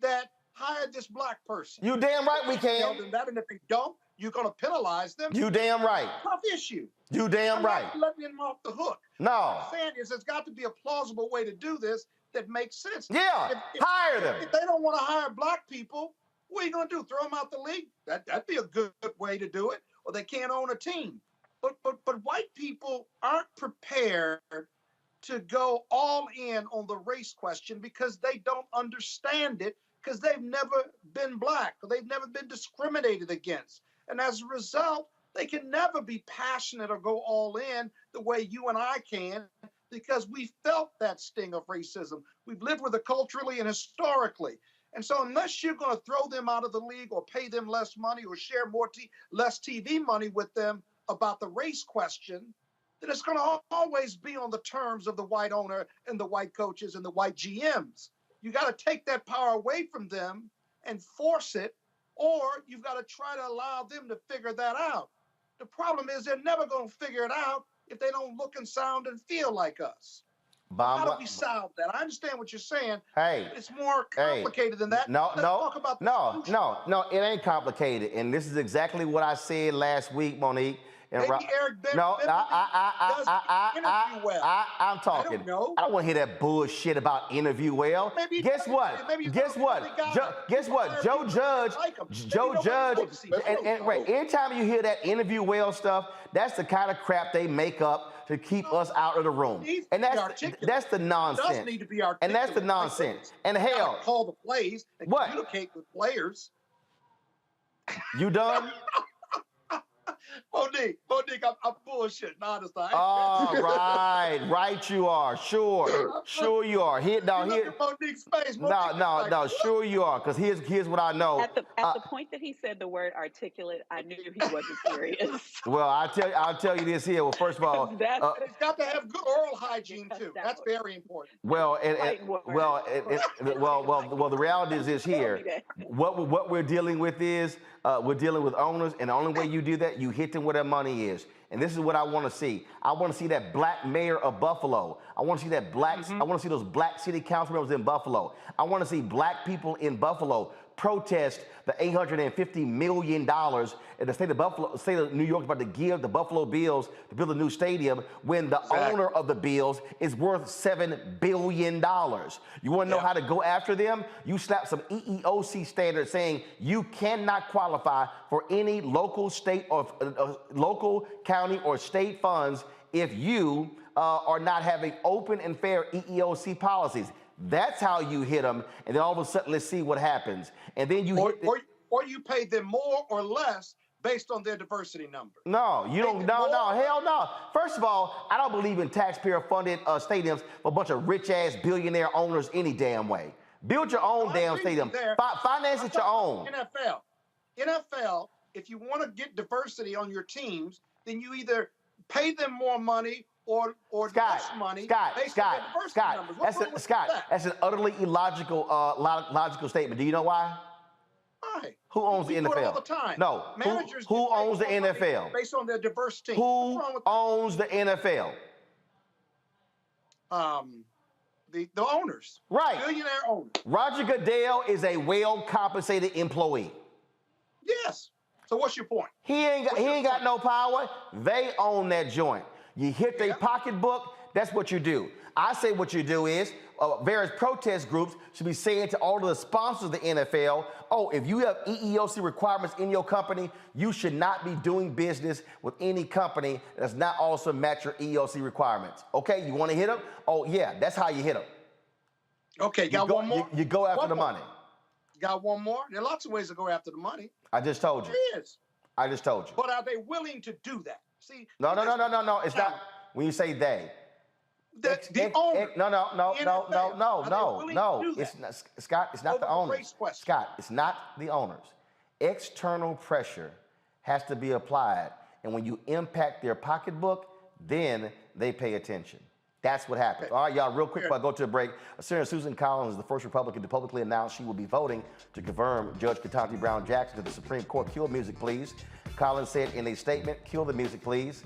S13: that hired this black person.
S10: You damn right we can.
S13: Tell them that, and if they don't, you're going to penalize them.
S10: You damn right.
S13: Tough issue.
S10: You damn right.
S13: I'm not letting them off the hook.
S10: No.
S13: What I'm saying is there's got to be a plausible way to do this that makes sense.
S10: Yeah, hire them.
S13: If they don't want to hire black people, what are you going to do? Throw them out the league? That'd be a good way to do it. Or they can't own a team. But white people aren't prepared to go all in on the race question because they don't understand it, because they've never been black, or they've never been discriminated against. And as a result, they can never be passionate or go all in the way you and I can, because we felt that sting of racism. We've lived with it culturally and historically. And so unless you're going to throw them out of the league or pay them less money or share less TV money with them about the race question, then it's going to always be on the terms of the white owner and the white coaches and the white GMs. You got to take that power away from them and force it, or you've got to try to allow them to figure that out. The problem is they're never going to figure it out if they don't look and sound and feel like us. How do we solve that? I understand what you're saying.
S10: Hey,
S13: but it's more complicated than that.
S10: No,
S13: Let's talk about the solution.
S10: No, it ain't complicated. And this is exactly what I said last week, Monique. and
S13: Maybe Eric Beverly
S10: no,
S13: doesn't interview well.
S10: I'm talking.
S13: I don't know.
S10: I don't want to hear that bullshit about interview well.
S13: Maybe
S10: Guess what? Guess what? Guess what? Joe Judge, and right. Anytime you hear that interview well stuff, that's the kind of crap they make up to keep us out of the room. And that's the nonsense.
S13: Does need to be articulate.
S10: And that's the nonsense. And hell,
S13: call the plays and communicate with players.
S10: You done?
S13: Monique, I'm bullshitting, honestly.
S10: Oh, right you are. Sure you are. Here, no,
S13: Look at Monique's face.
S10: No, sure you are. Because here's what I know.
S14: At the point that he said the word articulate, I knew he wasn't serious.
S10: Well, I'll tell you this here. Well, first of all,
S13: it's got to have good oral hygiene too. That's very important.
S10: Well, the reality is this here. What we're dealing with is we're dealing with owners, and the only way you do that, you hit them where their money is. And this is what I want to see. I want to see that black mayor of Buffalo. I want to see that I want to see those black city council members in Buffalo. I want to see black people in Buffalo protest the $850 million in the state of New York is about to give the Buffalo Bills to build a new stadium when the owner of the Bills is worth $7 billion. You want to know how to go after them? You slap some EEOC standards saying you cannot qualify for any local, state, or local, county, or state funds if you are not having open and fair EEOC policies. That's how you hit them, and then all of a sudden, let's see what happens. And then you
S13: or you pay them more or less based on their diversity number.
S10: No, you don't. No, hell no. First of all, I don't believe in taxpayer-funded stadiums for a bunch of rich-ass billionaire owners any damn way. Build your own damn stadium. Finance it your own.
S13: NFL. If you want to get diversity on your teams, then you either pay them more money or less money based on their diversity numbers. Scott,
S10: that's an utterly illogical logical statement. Do you know why?
S13: Why?
S10: Who owns the NFL?
S13: All the time.
S10: No.
S13: Managers
S10: who owns the NFL?
S13: Based on their diverse team.
S10: Who owns the NFL?
S13: The owners.
S10: Right.
S13: Billionaire owners.
S10: Roger Goodell is a well-compensated employee.
S13: Yes. So what's your point?
S10: He ain't got no power. They own that joint. You hit their pocketbook, that's what you do. I say what you do is various protest groups should be saying to all of the sponsors of the NFL, oh, if you have EEOC requirements in your company, you should not be doing business with any company that does not also match your EEOC requirements. Okay, you want to hit them? Oh, yeah, that's how you hit them.
S13: Okay, got one more?
S10: You go after the money.
S13: Got one more? There are lots of ways to go after the money.
S10: I just told you.
S13: There is.
S10: I just told you.
S13: But are they willing to do that? See,
S10: no. It's not. When you say they,
S13: the owner.
S10: No. It's not, Scott. It's not the owners. Scott, it's not the owners. External pressure has to be applied, and when you impact their pocketbook, then they pay attention. That's what happens. All right, y'all, real quick before I go to a break. Senator Susan Collins is the first Republican to publicly announce she will be voting to confirm Judge Ketanji Brown Jackson to the Supreme Court. Kill music, please. Collins said in a statement, kill the music, please.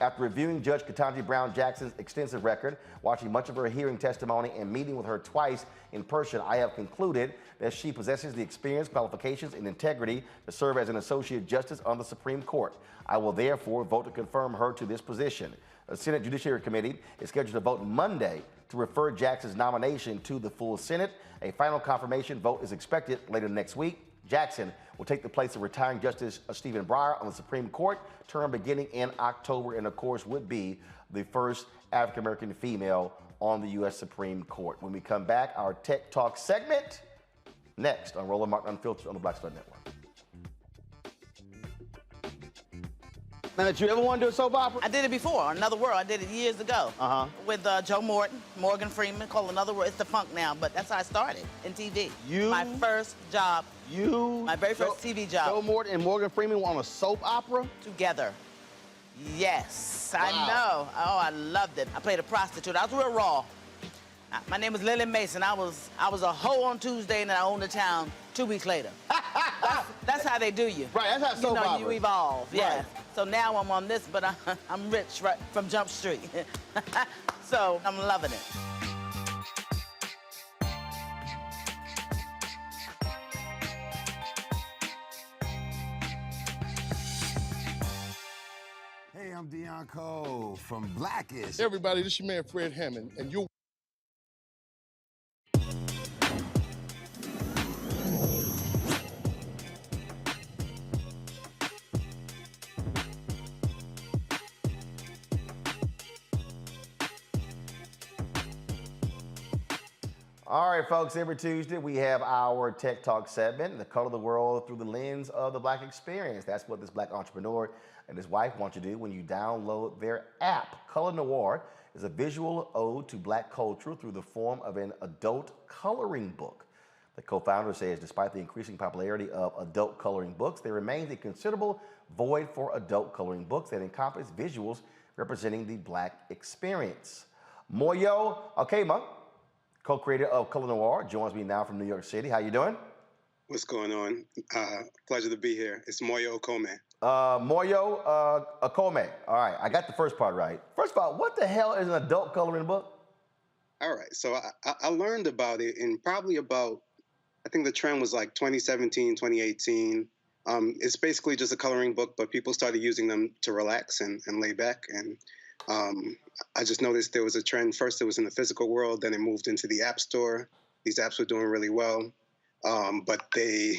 S10: After reviewing Judge Ketanji Brown Jackson's extensive record, watching much of her hearing testimony, and meeting with her twice in person, I have concluded that she possesses the experience, qualifications, and integrity to serve as an Associate Justice on the Supreme Court. I will therefore vote to confirm her to this position. The Senate Judiciary Committee is scheduled to vote Monday to refer Jackson's nomination to the full Senate. A final confirmation vote is expected later next week. Jackson will take the place of retiring Justice Stephen Breyer on the Supreme Court, term beginning in October, and of course would be the first African-American female on the U.S. Supreme Court. When we come back, our Tech Talk segment next on Roland Martin Unfiltered on the Black Star Network. Now, did you ever want to do a soap opera?
S3: I did it before, Another World. I did it years ago. With Joe Morton, Morgan Freeman, called Another World. It's the funk now, but that's how I started in TV. My first job. My very first TV job.
S10: Joe Morton and Morgan Freeman were on a soap opera?
S3: Together. Yes, I know. Oh, I loved it. I played a prostitute. I was real raw. My name was Lily Mason. I was a hoe on Tuesday, and then I owned the town 2 weeks later. That's how they do you.
S10: Right, that's how soap opera.
S3: You evolve. Yeah.
S10: Right.
S3: So now I'm on this, but I'm rich right from Jump Street. So I'm loving it.
S25: Bronco from Blackish. Everybody, this is your man Fred Hammond, and you're
S10: All right, folks, every Tuesday we have our Tech Talk segment, the color of the world through the lens of the Black experience. That's what this Black entrepreneur and his wife want you to do when you download their app. Color Noir is a visual ode to Black culture through the form of an adult coloring book. The co-founder says despite the increasing popularity of adult coloring books, there remains a considerable void for adult coloring books that encompass visuals representing the Black experience. Moyo Akema, co-creator of Color Noir, joins me now from New York City. How you doing?
S6: What's going on? Pleasure to be here. It's Moyo Okome.
S10: Moyo Akome. All right, I got the first part right. First of all, what the hell is an adult coloring book?
S6: All right, so I learned about it in probably about, I think the trend was like 2017, 2018. It's basically just a coloring book, but people started using them to relax and lay back. And I just noticed there was a trend. First, it was in the physical world, then it moved into the app store. These apps were doing really well, but they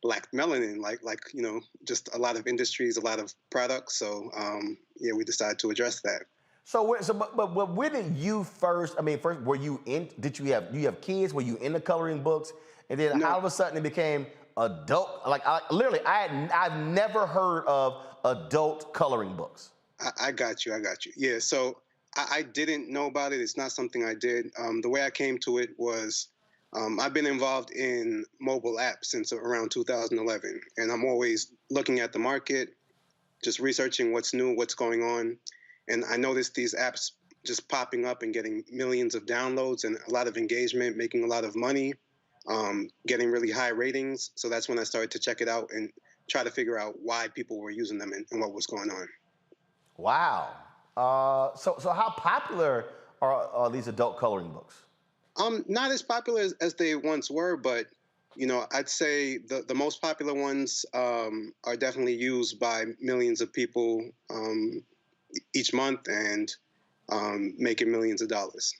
S6: lacked melanin, like you know, just a lot of industries, a lot of products. So yeah, we decided to address that.
S10: But when did you first? I mean, first were you in? Did you have kids? Were you into coloring books? And then all of a sudden it became adult. Like I've never heard of adult coloring books.
S6: I got you. Yeah, so I didn't know about it. It's not something I did. The way I came to it was I've been involved in mobile apps since around 2011, and I'm always looking at the market, just researching what's new, what's going on. And I noticed these apps just popping up and getting millions of downloads and a lot of engagement, making a lot of money, getting really high ratings. So that's when I started to check it out and try to figure out why people were using them and what was going on.
S10: Wow. So how popular are these adult coloring books?
S6: Not as popular as they once were, but you know, I'd say the most popular ones are definitely used by millions of people each month and making millions of dollars.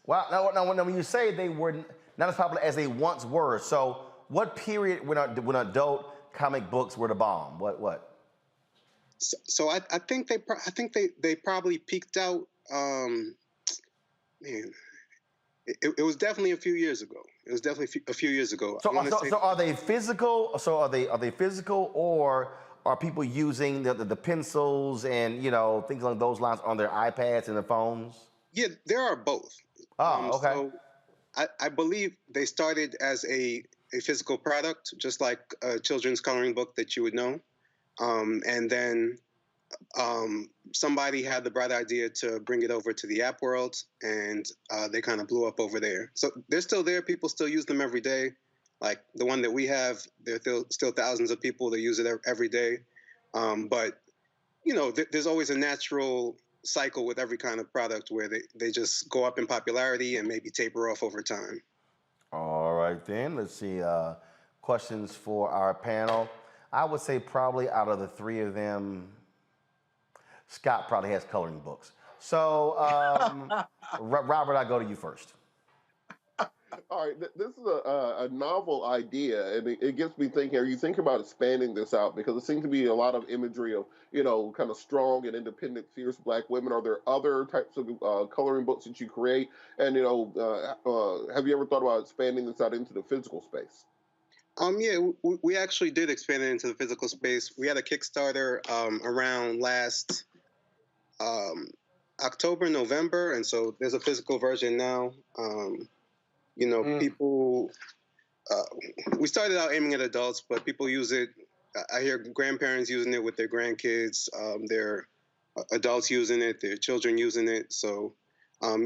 S10: Wow. Now, when you say they were not as popular as they once were, so what period when adult comic books were the bomb? What?
S6: So I think they probably peaked out. Man, it was definitely a few years ago. It was definitely a few years ago.
S10: So are they physical? So are they physical, or are people using the pencils and things along those lines on their iPads and their phones?
S6: Yeah, there are both.
S10: Oh, okay.
S6: So I believe they started as a physical product, just like a children's coloring book that you would know. And then somebody had the bright idea to bring it over to the app world, and they kind of blew up over there. So they're still there. People still use them every day. Like the one that we have, there are still thousands of people that use it every day. But, there's always a natural cycle with every kind of product where they just go up in popularity and maybe taper off over time.
S10: All right, then. Let's see. Questions for our panel. I would say probably out of the three of them, Scott probably has coloring books. So, Robert, I'll go to you first.
S4: All right, this is a novel idea, and it gets me thinking. Are you thinking about expanding this out? Because it seems to be a lot of imagery of, kind of strong and independent, fierce Black women. Are there other types of coloring books that you create? And, have you ever thought about expanding this out into the physical space?
S6: Yeah, we actually did expand it into the physical space. We had a Kickstarter around last October, November, and so there's a physical version now. People, we started out aiming at adults, but people use it. I hear grandparents using it with their grandkids, their adults using it, their children using it. So,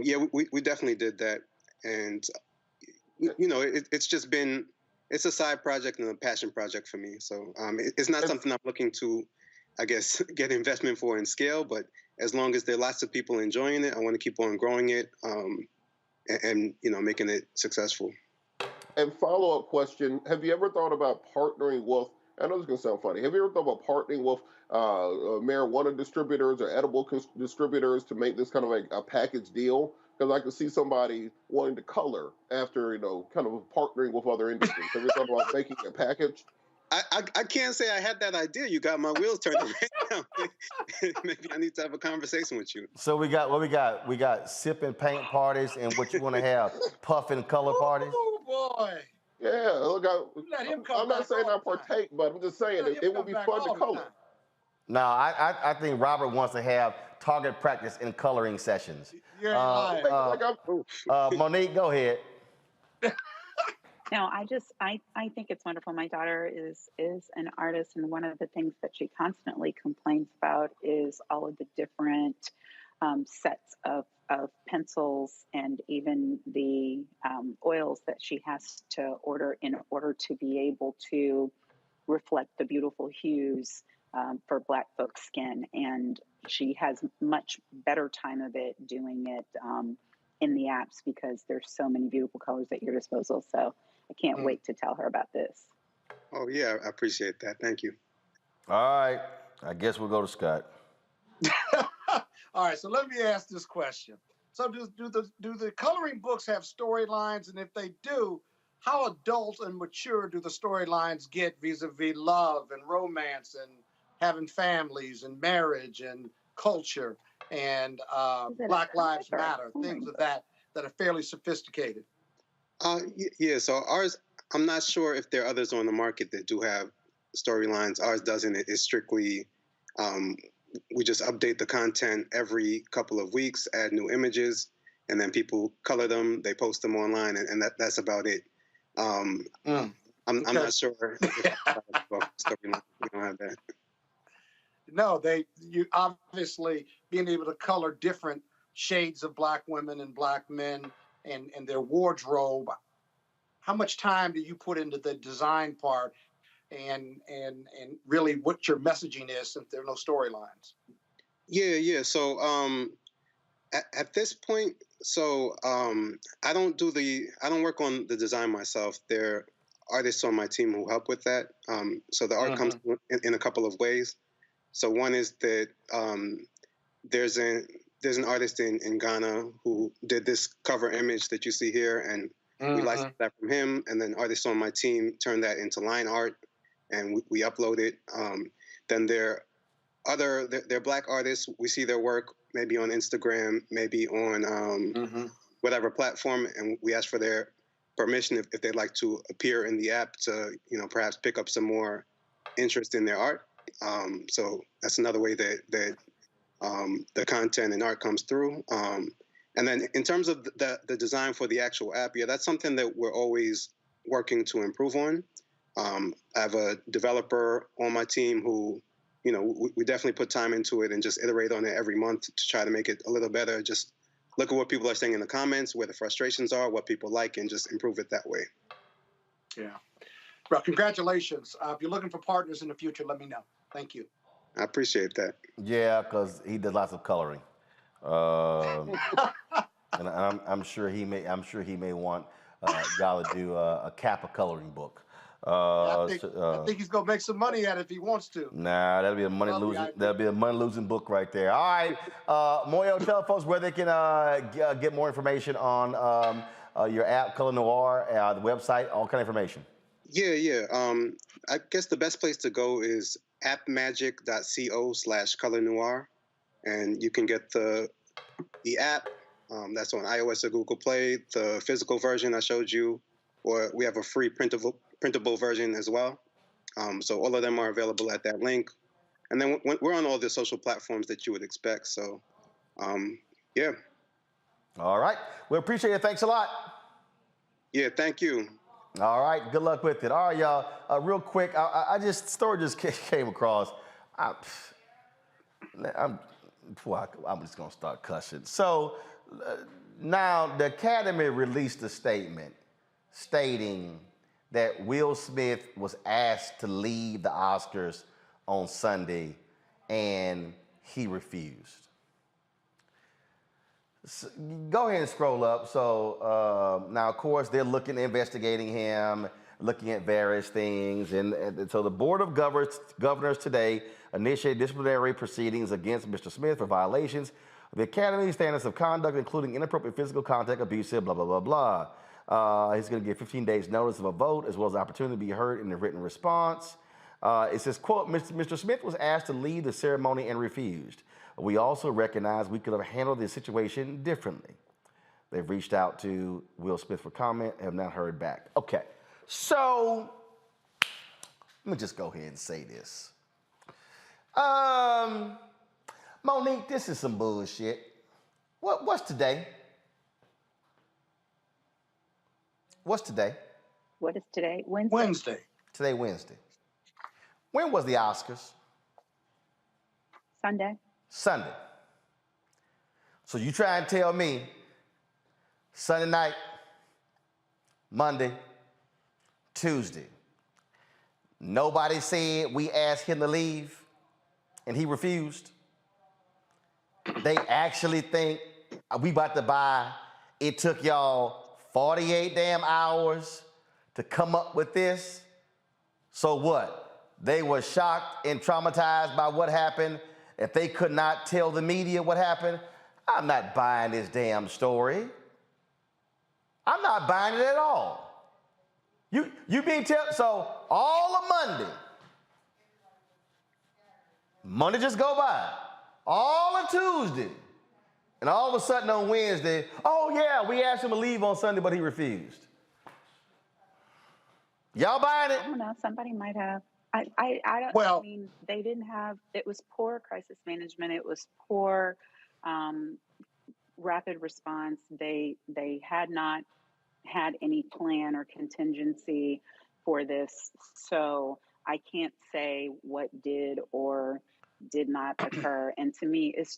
S6: yeah, we definitely did that. And, it's just been, it's a side project and a passion project for me. So it's not something I'm looking to, I guess, get investment for and scale, but as long as there are lots of people enjoying it, I want to keep on growing it. And making it successful.
S4: And follow-up question, have you ever thought about partnering with I know this is going to sound funny. Have you ever thought about partnering with marijuana distributors or edible distributors to make this kind of like a package deal? Because I could see somebody wanting to color after, kind of partnering with other industries. Have you thought about making a package?
S6: I can't say I had that idea. You got my wheels turning right now. Maybe I need to have a conversation with you.
S10: So we got what we got. We got sip and paint parties, and what you want to have, puff and color parties.
S13: Oh boy.
S4: Yeah, look,
S13: Let him come
S4: I'm not
S13: back
S4: saying
S13: all
S4: I
S13: the time.
S4: partake, but I'm just saying
S13: Let him
S4: it would
S13: come
S4: be
S13: back
S4: fun to
S13: all the
S4: color.
S13: time.
S10: No, I think Robert wants to have target practice in coloring sessions.
S13: You're lying.
S10: Monique, go ahead.
S14: No, I think it's wonderful. My daughter is an artist, and one of the things that she constantly complains about is all of the different sets of pencils and even the oils that she has to order in order to be able to reflect the beautiful hues for Black folks' skin. And she has much better time of it doing it in the apps because there's so many beautiful colors at your disposal. So I can't wait to tell her about this.
S6: Oh, yeah, I appreciate that. Thank you.
S10: All right, I guess we'll go to Scott.
S13: All right, so let me ask this question. So do the coloring books have storylines? And if they do, how adult and mature do the storylines get vis-a-vis love and romance and having families and marriage and culture and Black Lives Matter, things of that are fairly sophisticated?
S6: Yeah, so ours, I'm not sure if there are others on the market that do have storylines. Ours doesn't. It's strictly, we just update the content every couple of weeks, add new images, and then people color them, they post them online, and that's about it. I'm not sure if storyline. We don't have that.
S13: No, you obviously being able to color different shades of Black women and Black men and their wardrobe. How much time do you put into the design part and really what your messaging is since there are no storylines?
S6: Yeah. So at this point, I don't work on the design myself. There are artists on my team who help with that. So the art comes in a couple of ways. So one is that there's an artist in Ghana who did this cover image that you see here, and we licensed that from him. And then artists on my team turned that into line art, and we upload it. Then there are Black artists. We see their work maybe on Instagram, maybe on whatever platform, and we ask for their permission if they'd like to appear in the app to perhaps pick up some more interest in their art. So that's another way that the content and art comes through. And then in terms of the design for the actual app, yeah, that's something that we're always working to improve on. I have a developer on my team who, we definitely put time into it and just iterate on it every month to try to make it a little better. Just look at what people are saying in the comments, where the frustrations are, what people like, and just improve it that way.
S13: Yeah. Well, congratulations. If you're looking for partners in the future, let me know. Thank you.
S6: I appreciate that.
S10: Yeah, because he does lots of coloring, and I'm sure he may want y'all to do a Kappa coloring book.
S13: I think he's gonna make some money at it if he wants to.
S10: Nah, that'll be a money losing book right there. All right, Moyo, tell folks where they can get more information on your app, Color Noir, the website, all kind of information.
S6: Yeah. I guess the best place to go is appmagic.co/Color Noir, and you can get the app. That's on iOS or Google Play. The physical version I showed you, or we have a free printable version as well. So all of them are available at that link. And then we're on all the social platforms that you would expect. So, yeah.
S10: All right. We appreciate it. Thanks a lot.
S6: Yeah, thank you.
S10: All right. Good luck with it. All right, y'all. Real quick, story just came across. I'm just going to start cussing. So now the Academy released a statement stating that Will Smith was asked to leave the Oscars on Sunday and he refused. So, go ahead and scroll up. So now, of course, they're investigating him, looking at various things. And so the Board of Governors today initiated disciplinary proceedings against Mr. Smith for violations of the Academy standards of conduct, including inappropriate physical contact, abusive, blah, blah, blah, blah. He's going to get 15 days notice of a vote, as well as the opportunity to be heard in a written response. It says, quote, Mr. Smith was asked to lead the ceremony and refused. We also recognize we could have handled this situation differently. They've reached out to Will Smith for comment, have not heard back. Okay, so let me just go ahead and say this. Monique, this is some bullshit. What's today? What's today?
S14: What is today? Wednesday.
S13: Wednesday.
S10: Today, Wednesday. When was the Oscars?
S14: Sunday.
S10: Sunday. So you try and tell me Sunday night, Monday, Tuesday, nobody said we asked him to leave and he refused? They actually think we about to buy, it took y'all 48 damn hours to come up with this? So what? They were shocked and traumatized by what happened. If they could not tell the media what happened, I'm not buying this damn story. I'm not buying it at all. You being so all of Monday just go by, all of Tuesday, and all of a sudden on Wednesday, oh yeah, we asked him to leave on Sunday, but he refused. Y'all buying it?
S14: I don't know. Somebody might have. I don't. Well, I mean, they didn't have. It was poor crisis management. It was poor rapid response. They had not had any plan or contingency for this. So I can't say what did or did not occur. And to me, it's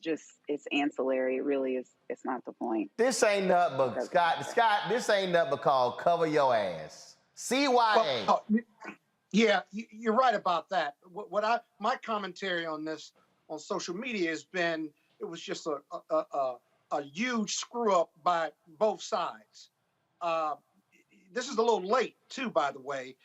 S14: ancillary. It really is. It's not the point.
S10: This ain't nothing but, Scott, this ain't nothing but called cover your ass. CYA.
S13: Well, yeah, you're right about that. My commentary on this on social media has been, it was just a huge screw up by both sides. This is a little late too, by the way,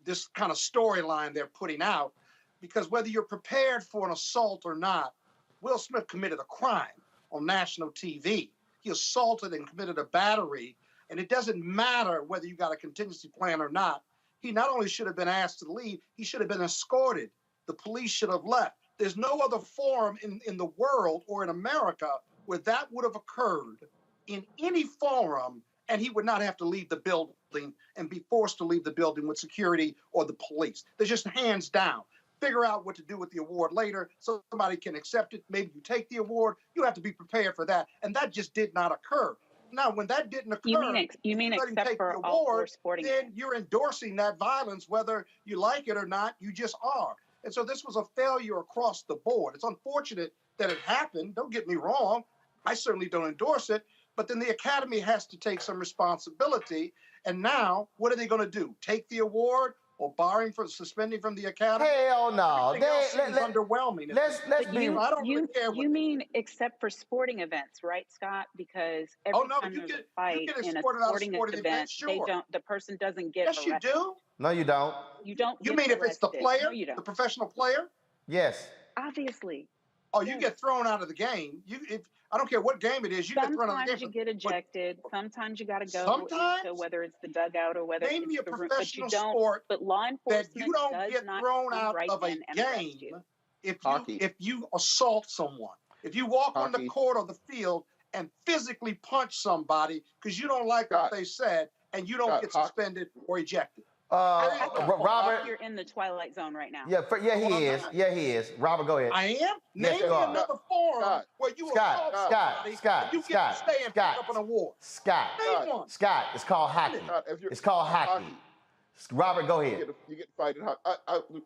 S13: this kind of storyline they're putting out, because whether you're prepared for an assault or not, Will Smith committed a crime on national TV. He assaulted and committed a battery, and it doesn't matter whether you got a contingency plan or not. He not only should have been asked to leave, he should have been escorted. The police should have left. There's no other forum in the world or in America where that would have occurred in any forum, and he would not have to leave the building and be forced to leave the building with security or the police. They're just hands down. Figure out what to do with the award later so somebody can accept it. Maybe you take the award. You have to be prepared for that. And that just did not occur. Now, when that didn't occur,
S14: you mean except for
S13: the
S14: all
S13: award,
S14: sporting
S13: then
S14: events.
S13: you're endorsing that violence, whether you like it or not. You just are. And so this was a failure across the board. It's unfortunate that it happened. Don't get me wrong. I certainly don't endorse it. But then the Academy has to take some responsibility. And now, what are they going to do? Take the award or barring from suspending from the Academy?
S10: Hell no.
S13: Everything else is underwhelming.
S10: Let's be.
S13: I don't really care.
S14: You mean except for sporting events, right, Scott? Because every time there's a fight in a sporting event,
S13: sure.
S14: the person doesn't get
S13: arrested. Yes, you do.
S10: No, you don't.
S14: You don't.
S13: You mean if it's the player,
S14: no, you don't.
S13: the professional player?
S10: Yes.
S14: Obviously.
S13: Oh, you get thrown out of the game. I don't care what game it is. You get thrown out of the game.
S14: Sometimes you get ejected. Sometimes you got to go.
S13: Sometimes,
S14: into whether it's the dugout or whether
S13: name
S14: it's
S13: me a
S14: the room.
S13: professional
S14: But you don't.
S13: sport
S14: But law enforcement
S13: that you don't
S14: does
S13: get
S14: not
S13: thrown
S14: come
S13: out
S14: right
S13: of a
S14: in and arrest
S13: game
S14: you.
S13: if you assault someone. If you walk on the court or the field and physically punch somebody because you don't like what they said and you don't get suspended or ejected.
S10: Robert,
S14: you're in the twilight zone right now.
S10: Yeah, he is. Yeah, he is. Robert, go ahead.
S13: I am.
S10: Yes,
S13: Name me another forum where you assault somebody and you get to stay and pick up an award.
S10: Scott, it's called hockey. It's called hockey. Robert, go ahead.
S4: You get fighting.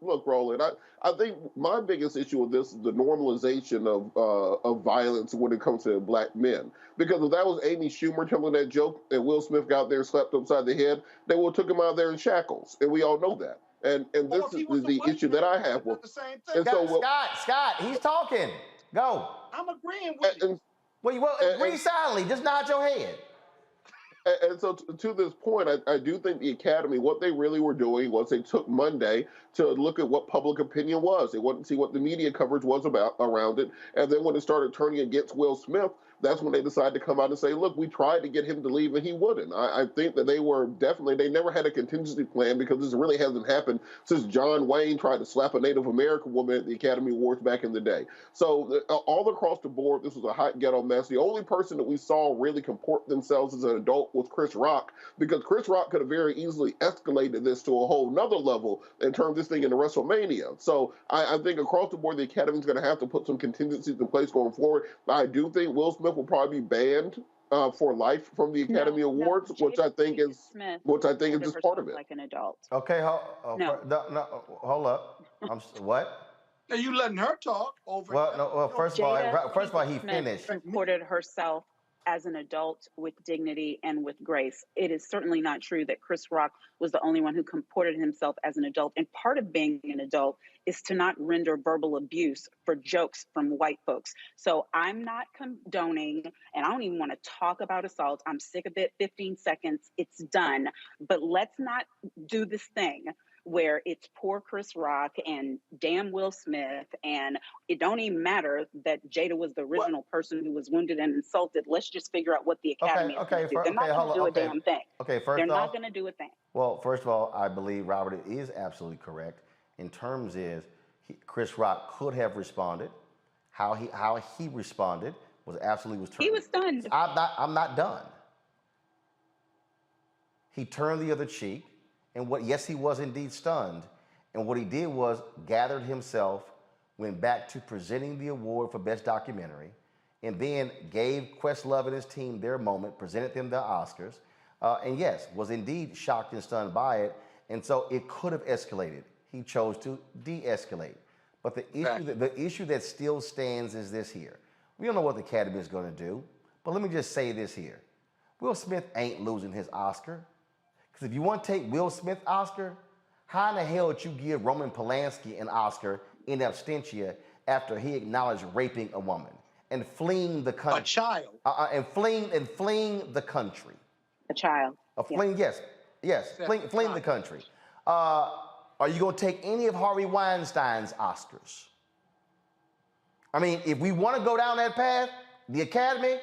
S4: Look, Roland, I think my biggest issue with this is the normalization of violence when it comes to black men. Because if that was Amy Schumer telling that joke and Will Smith got there and slapped upside the head, they would have took him out there in shackles. And we all know that. And this is the issue that I have with.
S10: And so, Scott, he's talking. Go.
S13: I'm agreeing with you.
S10: Well, agree silently. Just nod your head.
S4: And so to this point, I do think the Academy, what they really were doing was they took Monday to look at what public opinion was. They wanted to see what the media coverage was about around it. And then when it started turning against Will Smith, that's when they decided to come out and say, look, we tried to get him to leave and he wouldn't. I think that they never had a contingency plan, because this really hasn't happened since John Wayne tried to slap a Native American woman at the Academy Awards back in the day. So all across the board, this was a hot ghetto mess. The only person that we saw really comport themselves as an adult was Chris Rock, because Chris Rock could have very easily escalated this to a whole nother level and turned this thing into WrestleMania. So I think across the board, the Academy's going to have to put some contingencies in place going forward. I do think Will Smith will probably be banned for life from the Academy Awards, which I think is just part of it.
S14: Like an adult.
S10: Okay, hold up. What?
S13: Are you letting her talk over?
S10: Well, first of all, he finished.
S14: Comported herself as an adult with dignity and with grace. It is certainly not true that Chris Rock was the only one who comported himself as an adult. And part of being an adult is to not render verbal abuse for jokes from white folks. So I'm not condoning, and I don't even want to talk about assault. I'm sick of it. 15 seconds, it's done. But let's not do this thing where it's poor Chris Rock and damn Will Smith, and it don't even matter that Jada was the original person who was wounded and insulted. Let's just figure out what the Academy is going to do. They're not going to do a damn thing. They're not going to do a thing.
S10: Well, first of all, I believe Robert is absolutely correct. In terms is, Chris Rock could have responded. How he responded was absolutely
S14: He was stunned.
S10: I'm not done. He turned the other cheek. And yes, he was indeed stunned. And what he did was gathered himself, went back to presenting the award for Best Documentary, and then gave Questlove and his team their moment, presented them the Oscars, and yes, was indeed shocked and stunned by it. And so it could have escalated. He chose to de-escalate. But the issue that still stands is this here. We don't know what the Academy is going to do, but let me just say this here. Will Smith ain't losing his Oscar. Because if you want to take Will Smith Oscar, how in the hell would you give Roman Polanski an Oscar in absentia after he acknowledged raping a woman and fleeing the country?
S13: A child.
S10: And fleeing the country.
S14: A child.
S10: Fleeing the country. Are you going to take any of Harvey Weinstein's Oscars? I mean, if we want to go down that path, the Academy,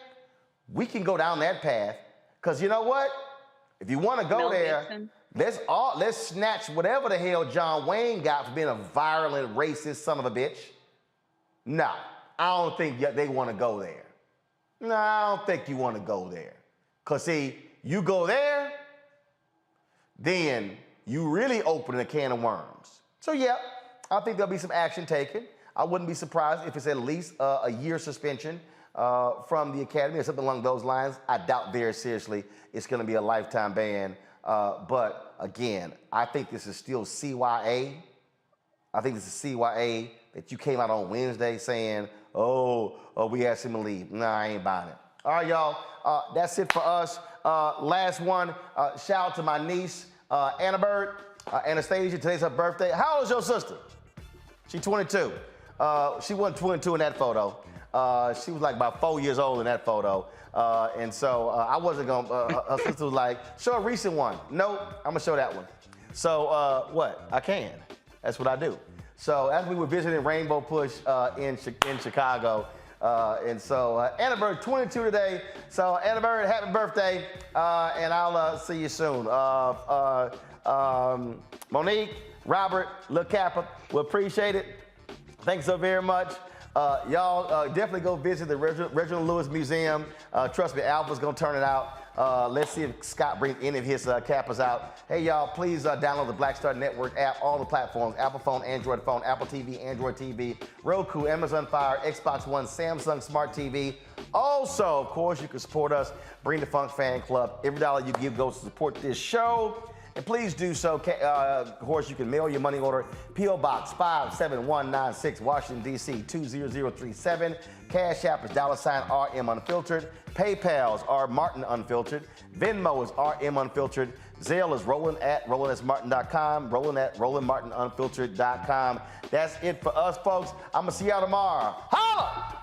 S10: we can go down that path. Because you know what? If you want to go there, let's snatch whatever the hell John Wayne got for being a violent, racist son of a bitch. No, I don't think they want to go there. No, I don't think you want to go there. Because, see, you go there, then you really open a can of worms. So, yeah, I think there'll be some action taken. I wouldn't be surprised if it's at least a year suspension from the Academy or something along those lines. I doubt very seriously it's going to be a lifetime ban. But again, I think this is still CYA. I think this is CYA that you came out on Wednesday saying, oh, we asked him to leave. Nah, I ain't buying it. All right, y'all. That's it for us. Last one. Shout out to my niece, Anna Bird, Anastasia. Today's her birthday. How old is your sister? She's 22. She wasn't 22 in that photo. She was like about 4 years old in that photo. And so I wasn't going to, her sister was like, show a recent one. Nope, I'm going to show that one. So what? I can. That's what I do. So as we were visiting Rainbow Push in Chicago, and so Anna Bird, 22 today. So Anna Bird, happy birthday, and I'll see you soon. Monique, Robert, Lil Kappa, we appreciate it. Thanks so very much. Y'all definitely go visit the Reginald Lewis Museum. Trust me, Alpha's gonna turn it out. Let's see if Scott brings any of his Kappas out. Hey, y'all, please download the Black Star Network app, all the platforms, Apple phone, Android phone, Apple TV, Android TV, Roku, Amazon Fire, Xbox One, Samsung Smart TV. Also, of course, you can support us, Bring the Funk Fan Club. Every dollar you give goes to support this show. And please do so. Of course, you can mail your money order, P.O. Box 57196, Washington, D.C. 20037. Cash App is $RM Unfiltered. PayPal's R Martin Unfiltered. Venmo is RM Unfiltered. Zelle is Roland@RolandSMartin.com. Roland@RolandMartinUnfiltered.com. That's it for us, folks. I'm going to see y'all tomorrow. Holla!